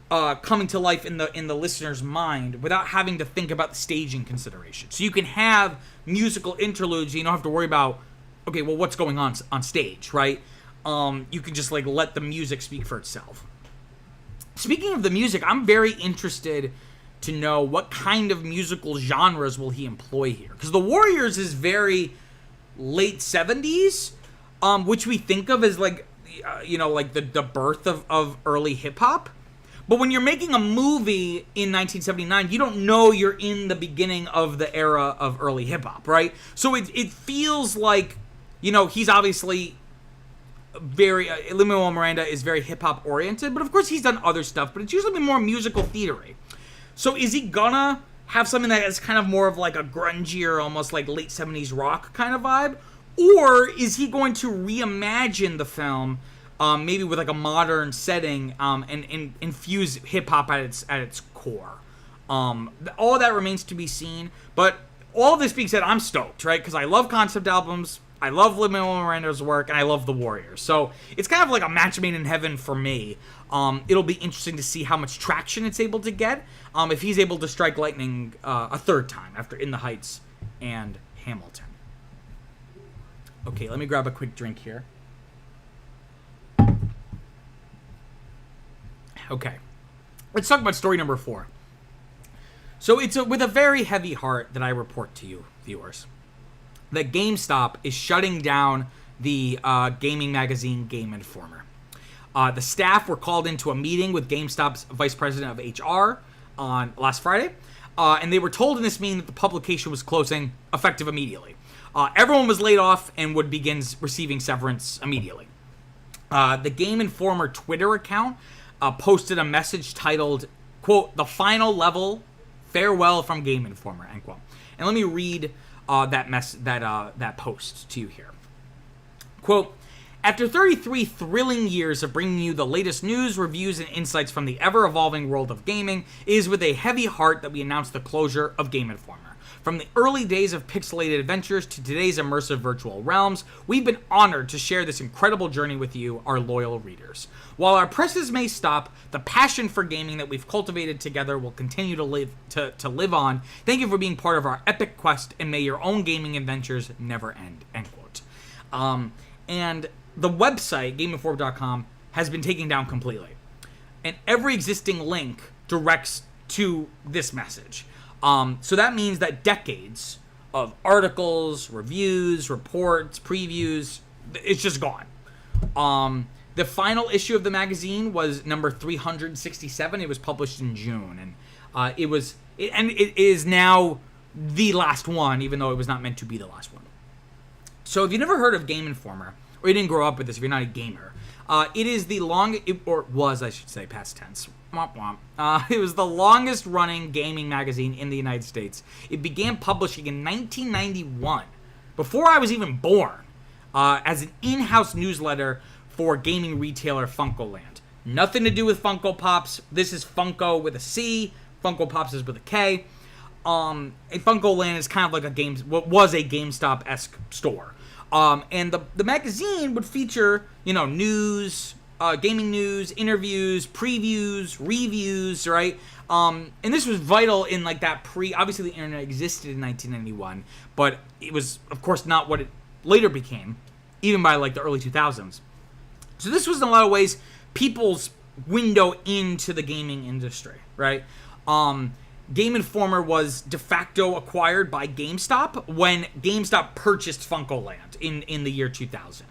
[SPEAKER 1] coming to life in the listener's mind without having to think about the staging consideration. So you can have musical interludes. You don't have to worry about, okay, well, what's going on stage, right? You can just like let the music speak for itself. Speaking of the music, I'm very interested to know what kind of musical genres will he employ here, because the Warriors is very late 70s, which we think of as like like the birth of early hip-hop. But when you're making a movie in 1979, you don't know you're in the beginning of the era of early hip-hop, right? So it feels like, he's obviously very Lin-Manuel Miranda is very hip-hop oriented, but of course he's done other stuff, but it's usually been more musical theatery. So is he gonna have something that is kind of more of like a grungier, almost like late 70s rock kind of vibe? Or is he going to reimagine the film, maybe with like a modern setting, and infuse hip-hop at its core? All that remains to be seen, but all this being said, I'm stoked, right? Because I love concept albums, I love Lin-Manuel Miranda's work, and I love the Warriors. So it's kind of like a match made in heaven for me. It'll be interesting to see how much traction it's able to get, if he's able to strike lightning a third time after In the Heights and Hamilton. Okay, let me grab a quick drink here. Okay, let's talk about story number 4. So it's with a very heavy heart that I report to you, viewers, that GameStop is shutting down the gaming magazine Game Informer. The staff were called into a meeting with GameStop's vice president of HR on last Friday, and they were told in this meeting that the publication was closing effective immediately. Everyone was laid off and would begin receiving severance immediately. The Game Informer Twitter account posted a message titled, quote, "The final level, farewell from Game Informer," end quote. And let me read that post to you here. Quote, "After 33 thrilling years of bringing you the latest news, reviews, and insights from the ever-evolving world of gaming, it is with a heavy heart that we announce the closure of Game Informer. From the early days of pixelated adventures to today's immersive virtual realms, we've been honored to share this incredible journey with you, our loyal readers. While our presses may stop, the passion for gaming that we've cultivated together will continue to live on. Thank you for being part of our epic quest, and may your own gaming adventures never end," end quote. And the website, GameInformer.com, has been taken down completely. And every existing link directs to this message. So that means that decades of articles, reviews, reports, previews, it's just gone. The final issue of the magazine was number 367. It was published in June, and it is now the last one, even though it was not meant to be the last one. So if you've never heard of Game Informer, or you didn't grow up with this, if you're not a gamer, it is the past tense. It was the longest running gaming magazine in the United States. It began publishing in 1991, before I was even born, as an in-house newsletter for gaming retailer FuncoLand. Nothing to do with Funko Pops. This is Funko with a C. Funko Pops is with a K. And Funko Land is kind of like what was a GameStop-esque store. And the magazine would feature, news, gaming news, interviews, previews, reviews, right? And this was vital in like that obviously the internet existed in 1991, but it was, of course, not what it later became, even by like the early 2000s. So this was in a lot of ways people's window into the gaming industry, right? Game Informer was de facto acquired by GameStop when GameStop purchased Funko Land in the year 2000.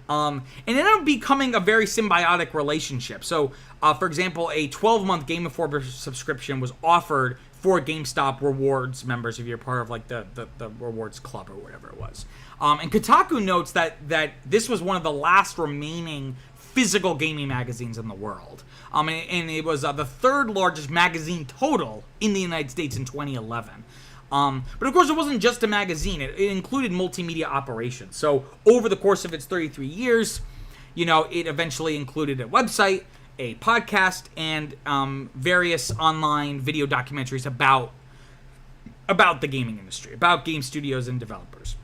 [SPEAKER 1] And it ended up becoming a very symbiotic relationship. So, for example, a 12-month Game Informer subscription was offered for GameStop rewards members if you're part of like the rewards club or whatever it was. And Kotaku notes that this was one of the last remaining physical gaming magazines in the world. And it was the third largest magazine total in the United States in 2011. But of course, it wasn't just a magazine. It included multimedia operations. So over the course of its 33 years, it eventually included a website, a podcast, and various online video documentaries about the gaming industry, about game studios and developers.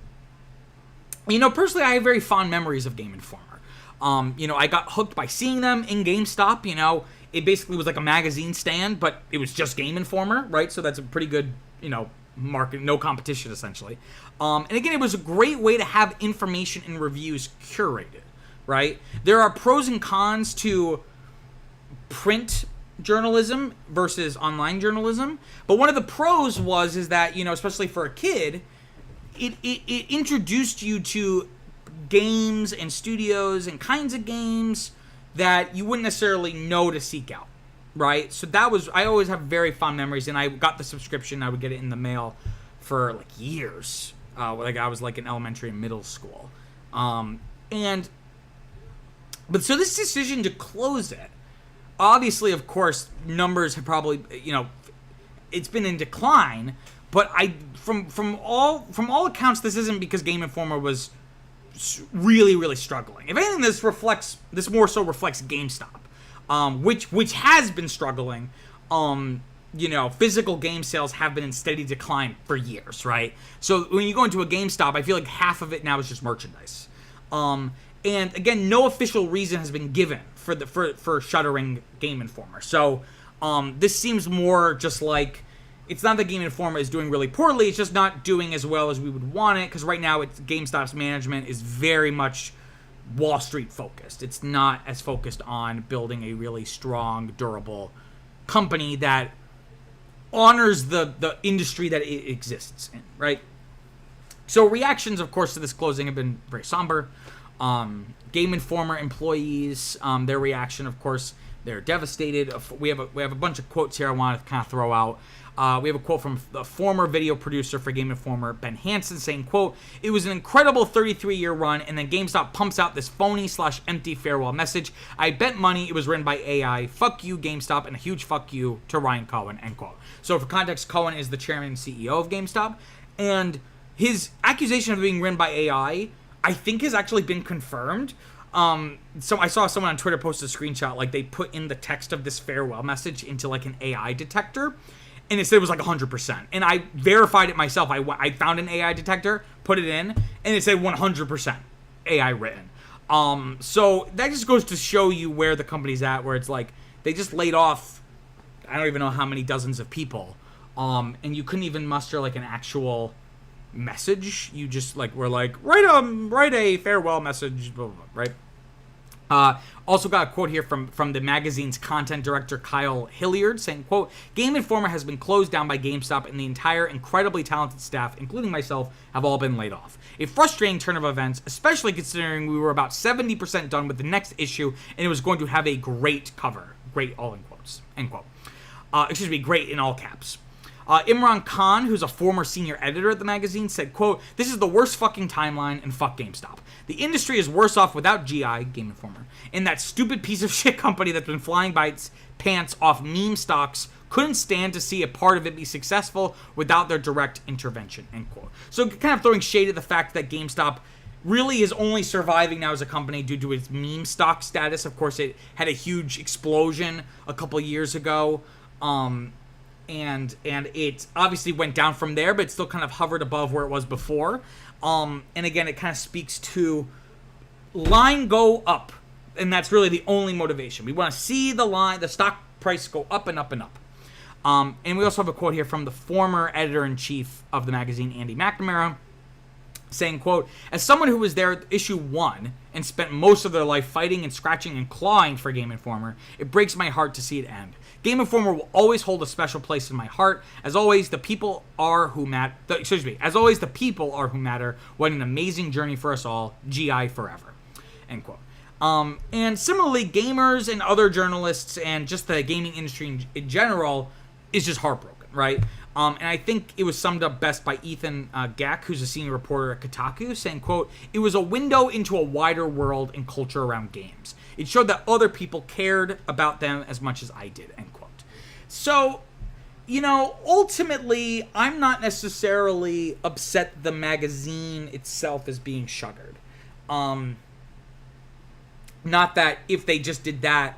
[SPEAKER 1] Personally, I have very fond memories of Game Informer. I got hooked by seeing them in GameStop. It basically was like a magazine stand, but it was just Game Informer, right? So that's a pretty good, market, no competition, essentially. And again, it was a great way to have information and reviews curated, right? There are pros and cons to print journalism versus online journalism, but one of the pros is that, especially for a kid, it introduced you to games and studios and kinds of games that you wouldn't necessarily know to seek out, right? So I always have very fond memories, and I got the subscription. I would get it in the mail for like years. I was like in elementary and middle school. But so this decision to close it, obviously, of course, numbers have probably, it's been in decline, but from all accounts, this isn't because Game Informer was really, really struggling. If anything, this more so reflects GameStop, which has been struggling. Physical game sales have been in steady decline for years, right? So when you go into a GameStop, I feel like half of it now is just merchandise. And again, no official reason has been given for shuttering Game Informer. So this seems more just like, it's not that Game Informer is doing really poorly, it's just not doing as well as we would want it, because right now GameStop's management is very much Wall Street focused. It's not as focused on building a really strong, durable company that honors the industry that it exists in, right? So reactions, of course, to this closing have been very somber. Game Informer employees, their reaction, of course, they're devastated. We have a bunch of quotes here I want to kind of throw out. We have a quote from the former video producer for Game Informer, Ben Hansen, saying, quote, "It was an incredible 33-year run, and then GameStop pumps out this phony/empty farewell message. I bet money it was written by AI. Fuck you, GameStop, and a huge fuck you to Ryan Cohen," end quote. So for context, Cohen is the chairman and CEO of GameStop, and his accusation of being written by AI, I think, has actually been confirmed. So I saw someone on Twitter post a screenshot, like they put in the text of this farewell message into like an AI detector, and it said it was like 100%. And I verified it myself. I found an AI detector, put it in, and it said 100% AI written. So that just goes to show you where the company's at, where it's like they just laid off, I don't even know how many dozens of people, and you couldn't even muster like an actual message. You just like were like, write a farewell message, blah, blah, blah, right? Also got a quote here from the magazine's content director, Kyle Hilliard, saying, quote, "Game Informer has been closed down by GameStop, and the entire incredibly talented staff, including myself, have all been laid off. A frustrating turn of events, especially considering we were about 70% done with the next issue, and it was going to have a great cover." Great, all in quotes, end quote. Great in all caps. Imran Khan, who's a former senior editor at the magazine, said, quote, "This is the worst fucking timeline, and fuck GameStop. The industry is worse off without GI," Game Informer, "and that stupid piece of shit company that's been flying by its pants off meme stocks couldn't stand to see a part of it be successful without their direct intervention," end quote. So kind of throwing shade at the fact that GameStop really is only surviving now as a company due to its meme stock status. Of course, it had a huge explosion a couple years ago, and it obviously went down from there, but it still kind of hovered above where it was before. And again, it kind of speaks to line go up, and that's really the only motivation. We want to see the stock price go up and up and up. And we also have a quote here from the former editor-in-chief of the magazine, Andy McNamara, saying, quote, "As someone who was there at issue 1 and spent most of their life fighting and scratching and clawing for Game Informer, it breaks my heart to see it end. Game Informer will always hold a special place in my heart. As always, the people are who matter. As always, the people are who matter. What an amazing journey for us all. GI forever." End quote. And similarly, gamers and other journalists and just the gaming industry in general is just heartbroken, right? And I think it was summed up best by Ethan Gack, who's a senior reporter at Kotaku, saying, quote, "It was a window into a wider world and culture around games. It showed that other people cared about them as much as I did," end quote. So, ultimately, I'm not necessarily upset the magazine itself is being shuttered. Not that if they just did that,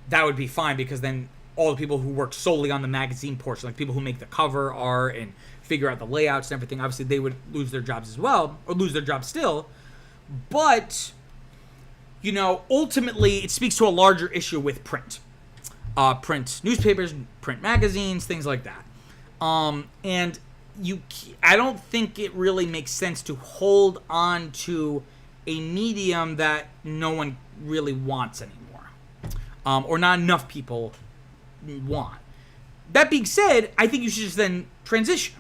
[SPEAKER 1] that would be fine, because then all the people who work solely on the magazine portion, like people who make the cover art and figure out the layouts and everything, obviously they would lose their jobs as well, or lose their jobs still. But, ultimately it speaks to a larger issue with print. Print newspapers, print magazines, things like that. And I don't think it really makes sense to hold on to a medium that no one really wants anymore. Or not enough people want. That being said, I think you should just then transition.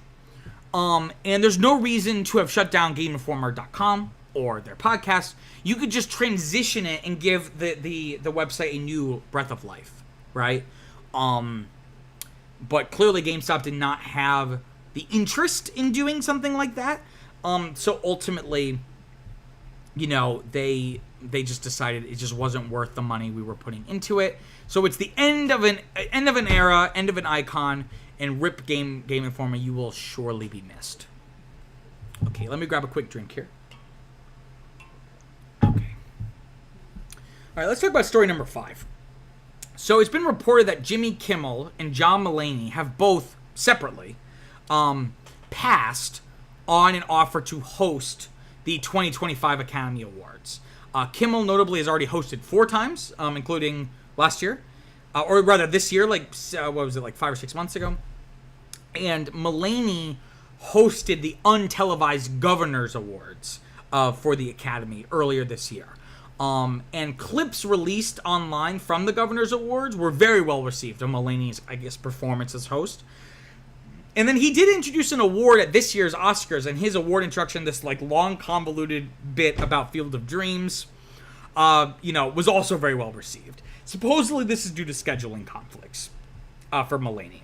[SPEAKER 1] And there's no reason to have shut down GameInformer.com or their podcast. You could just transition it and give the website a new breath of life, right? But clearly GameStop did not have the interest in doing something like that. So ultimately, they just decided it just wasn't worth the money we were putting into it. So it's the end of an era, end of an icon, and rip Game Informer, you will surely be missed. Okay, let me grab a quick drink here. Okay. All right, let's talk about story number 5. So it's been reported that Jimmy Kimmel and John Mulaney have both separately passed on an offer to host the 2025 Academy Awards. Kimmel notably has already hosted 4 times, including last year, or rather this year, like 5 or 6 months ago. And Mulaney hosted the untelevised Governors Awards for the Academy earlier this year. And clips released online from the Governors Awards were very well received of Mulaney's, performance as host. And then he did introduce an award at this year's Oscars, and his award introduction, this long convoluted bit about Field of Dreams, was also very well received. Supposedly this is due to scheduling conflicts for Mulaney.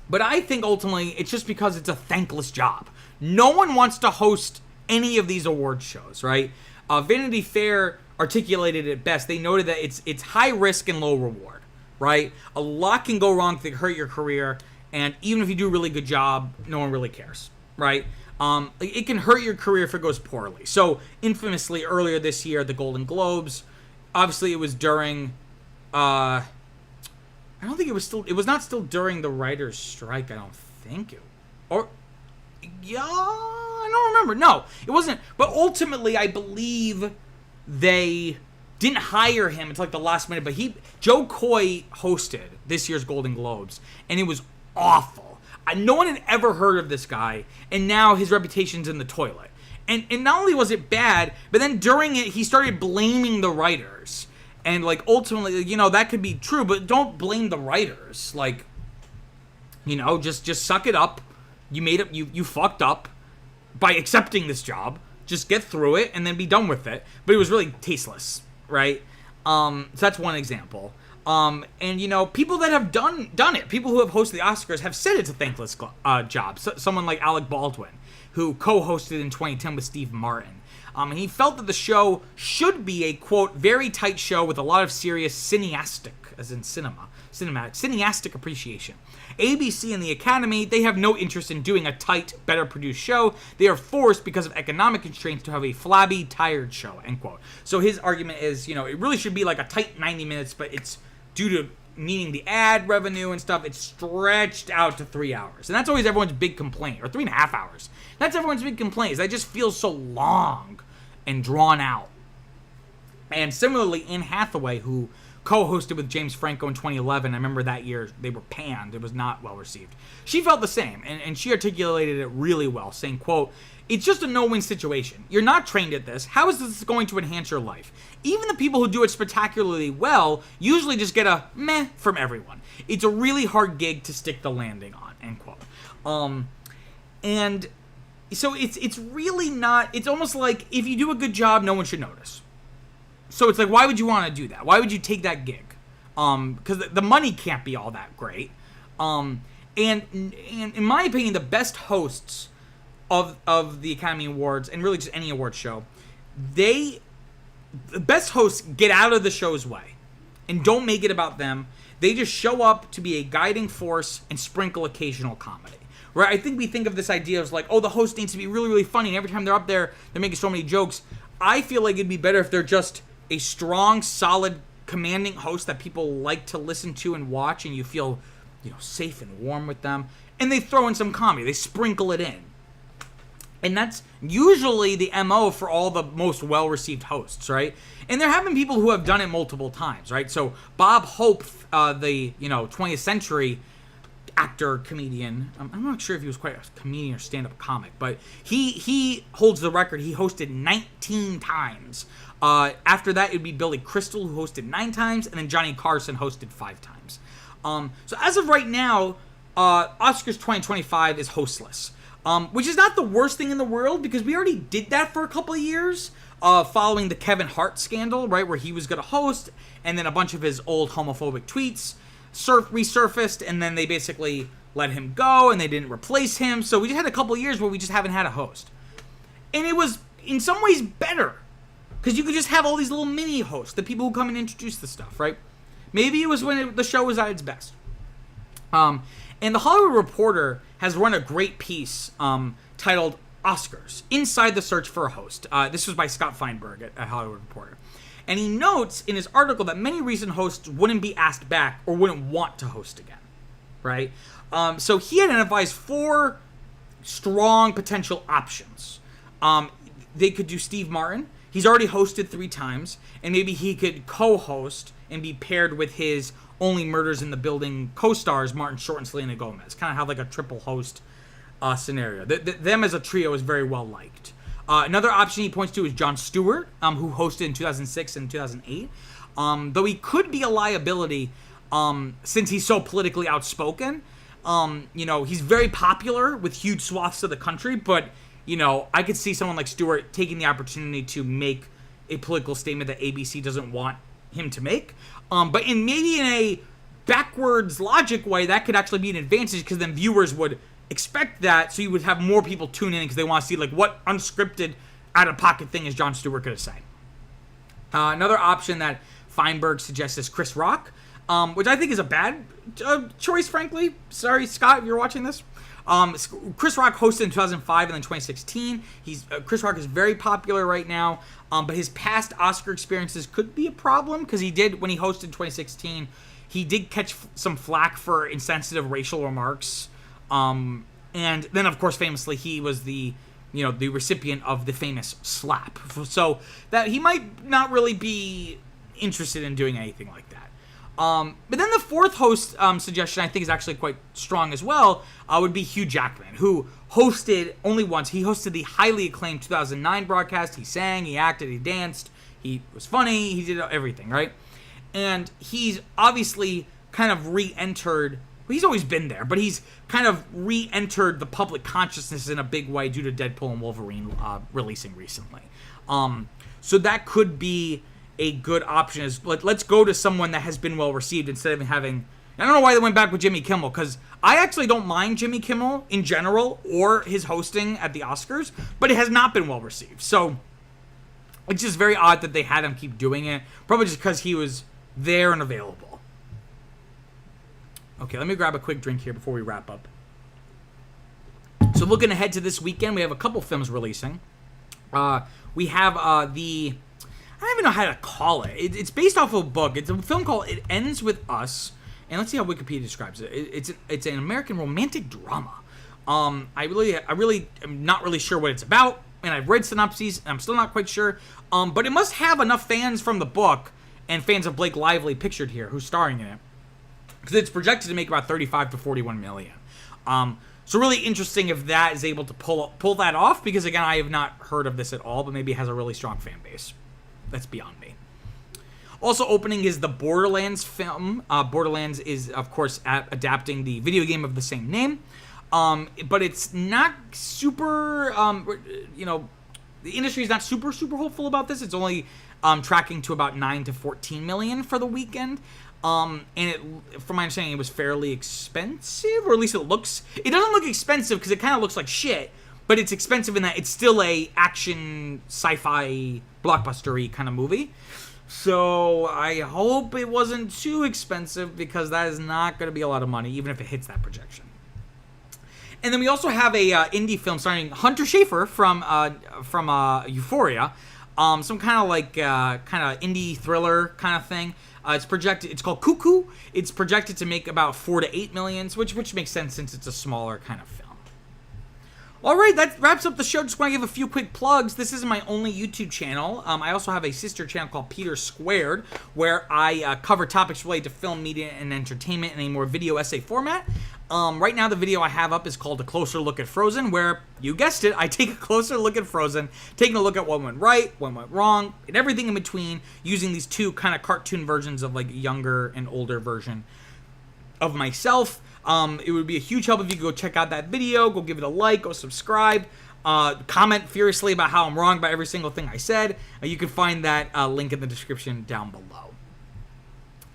[SPEAKER 1] But I think ultimately it's just because it's a thankless job. No one wants to host any of these award shows, right? Vanity Fair articulated it best. They noted that it's high risk and low reward, right? A lot can go wrong that hurt your career, and even if you do a really good job, no one really cares, right? It can hurt your career if it goes poorly. So, infamously, earlier this year, the Golden Globes, obviously it was during, I was not still during the writer's strike, I don't think. I don't remember. No, it wasn't. But ultimately, I believe they didn't hire him until the last minute. But Joe Coy hosted this year's Golden Globes, and it was awful. No one had ever heard of this guy, and now his reputation's in the toilet. And not only was it bad, but then during it, he started blaming the writers. And, ultimately, that could be true, but don't blame the writers. Just suck it up. You fucked up by accepting this job. Just get through it and then be done with it. But it was really tasteless, right? So that's one example. And people that have done it, people who have hosted the Oscars have said it's a thankless job. So, someone like Alec Baldwin, who co-hosted in 2010 with Steve Martin. And he felt that the show should be a, quote, very tight show with a lot of serious cineastic as in cineastic appreciation. ABC and the Academy, they have no interest in doing a tight, better produced show. They are forced because of economic constraints to have a flabby, tired show, end quote. So his argument is, it really should be like a tight 90 minutes, but it's due to meaning the ad revenue and stuff, it's stretched out to 3 hours. And that's always everyone's big complaint, or 3.5 hours. That's everyone's big complaint, is that just feels so long and drawn out. And similarly, Anne Hathaway, who co-hosted with James Franco in 2011, I remember that year they were panned, it was not well received. She felt the same, and she articulated it really well, saying, quote, "It's just a no-win situation. You're not trained at this. How is this going to enhance your life? Even the people who do it spectacularly well usually just get a meh from everyone. It's a really hard gig to stick the landing on," end quote. And so it's really not, it's almost like if you do a good job, no one should notice. So it's like, why would you want to do that? Why would you take that gig? Because the money can't be all that great. And in my opinion, the best hosts of the Academy Awards, and really just any award show, the best hosts get out of the show's way and don't make it about them. They just show up to be a guiding force and sprinkle occasional comedy. Right? I think we think of this idea as like, oh, the host needs to be really, really funny, and every time they're up there, they're making so many jokes. I feel like it'd be better if they're just a strong, solid, commanding host that people like to listen to and watch, and you feel, safe and warm with them. And they throw in some comedy. They sprinkle it in. And that's usually the MO for all the most well-received hosts, right? And there have been people who have done it multiple times, right? So Bob Hope, the 20th century actor, comedian, I'm not sure if he was quite a comedian or stand-up comic, but he holds the record. He hosted 19 times. After that, it would be Billy Crystal, who hosted 9 times, and then Johnny Carson hosted 5 times. So as of right now, Oscars 2025 is hostless. Which is not the worst thing in the world, because we already did that for a couple of years, following the Kevin Hart scandal, right, where he was going to host, and then a bunch of his old homophobic tweets resurfaced, and then they basically let him go, and they didn't replace him. So we just had a couple of years where we just haven't had a host. And it was, in some ways, better, because you could just have all these little mini hosts, the people who come and introduce the stuff, right? Maybe it was when the show was at its best. And the Hollywood Reporter has run a great piece titled Oscars, Inside the Search for a Host. This was by Scott Feinberg at Hollywood Reporter. And he notes in his article that many recent hosts wouldn't be asked back or wouldn't want to host again, right? So he identifies 4 strong potential options. They could do Steve Martin. He's already hosted 3 times, and maybe he could co-host and be paired with his Only Murders in the Building co-stars, Martin Short and Selena Gomez. Kind of have like a triple host scenario. Them as a trio is very well liked. Another option he points to is Jon Stewart, who hosted in 2006 and 2008. Though he could be a liability since he's so politically outspoken. He's very popular with huge swaths of the country, but, I could see someone like Stewart taking the opportunity to make a political statement that ABC doesn't want him to make. But maybe in a backwards logic way, that could actually be an advantage, because then viewers would expect that, so you would have more people tune in because they want to see, like, what unscripted, out-of-pocket thing is Jon Stewart going to say. Another option that Feinberg suggests is Chris Rock, which I think is a bad choice, frankly. Sorry, Scott, if you're watching this. Chris Rock hosted in 2005 and then 2016. Chris Rock is very popular right now, but his past Oscar experiences could be a problem, because when he hosted in 2016, he did catch some flack for insensitive racial remarks. And then, of course, famously, he was the recipient of the famous slap. So that he might not really be interested in doing anything like that. But then the 4th host suggestion I think is actually quite strong as well, would be Hugh Jackman, who hosted only once. He hosted the highly acclaimed 2009 broadcast. He sang, he acted, he danced, he was funny, he did everything, right? And he's obviously kind of re-entered, well, he's always been there, but he's kind of re-entered the public consciousness in a big way due to Deadpool and Wolverine releasing recently. So that could be a good option. Is let's go to someone that has been well received instead of having, I don't know why they went back with Jimmy Kimmel, because I actually don't mind Jimmy Kimmel in general or his hosting at the Oscars, but it has not been well received. So it's just very odd that they had him keep doing it, probably just because he was there and available. Okay, let me grab a quick drink here before we wrap up. So looking ahead to this weekend, we have a couple films releasing. We have I don't even know how to call it. It's based off of a book. It's a film called It Ends With Us. And let's see how Wikipedia describes it. It's an American romantic drama. I really am not really sure what it's about. And I've read synopses, and I'm still not quite sure. But it must have enough fans from the book and fans of Blake Lively pictured here, who's starring in it. Because it's projected to make about 35 to 41 million. So really interesting if that is able to pull that off, because again, I have not heard of this at all, but maybe it has a really strong fan base. That's beyond me. Also opening is the Borderlands film. Borderlands is, of course, adapting the video game of the same name. But it's not super, the industry is not super hopeful about this. It's only tracking to about 9 to 14 million for the weekend. And from my understanding, it was fairly expensive, or at least it doesn't look expensive because it kind of looks like shit, but it's expensive in that it's still a action sci-fi blockbuster-y kind of movie. So I hope it wasn't too expensive, because that is not going to be a lot of money, even if it hits that projection. And then we also have a indie film starring Hunter Schafer from Euphoria, some kind of like indie thriller kind of thing. It's called Cuckoo. It's projected to make about 4 to 8 million, which makes sense since it's a smaller kind of film. All right, that wraps up the show. Just want to give a few quick plugs. This isn't my only YouTube channel. I also have a sister channel called Peter Squared, where I cover topics related to film, media, and entertainment in a more video essay format. Right now, the video I have up is called A Closer Look at Frozen, where, you guessed it, I take a closer look at Frozen, taking a look at what went right, what went wrong, and everything in between, using these two kind of cartoon versions of like younger and older version of myself. It would be a huge help if you could go check out that video, go give it a like, go subscribe, comment furiously about how I'm wrong about every single thing I said. You can find that link in the description down below.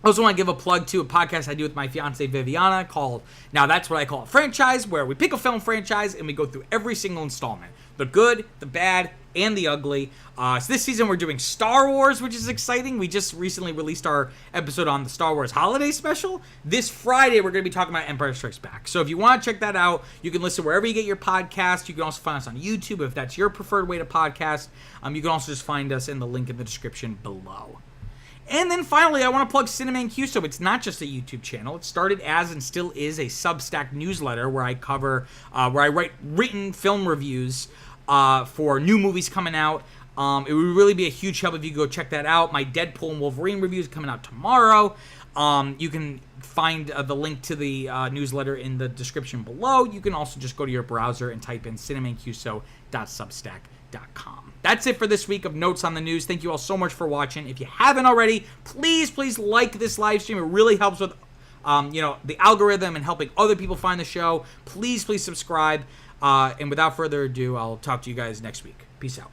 [SPEAKER 1] I also want to give a plug to a podcast I do with my fiance Viviana called Now That's What I Call a Franchise, where we pick a film franchise and we go through every single installment. The good, the bad, and the ugly. So this season we're doing Star Wars, which is exciting. We just recently released our episode on the Star Wars Holiday Special. This Friday we're going to be talking about Empire Strikes Back. So if you want to check that out, you can listen wherever you get your podcast. You can also find us on YouTube if that's your preferred way to podcast. You can also just find us in the link in the description below. And then finally, I want to plug Cineman Q. So it's not just a YouTube channel. It started as and still is a Substack newsletter where I write written film reviews for new movies coming out. It would really be a huge help if you go check that out. My Deadpool and Wolverine review is coming out tomorrow. You can find the link to the newsletter in the description below. You can also just go to your browser and type in cinemanqso.substack.com. That's it for this week of Notes on the News. Thank you all so much for watching. If you haven't already, please like this live stream. It really helps with the algorithm and helping other people find the show. Please subscribe. And without further ado, I'll talk to you guys next week. Peace out.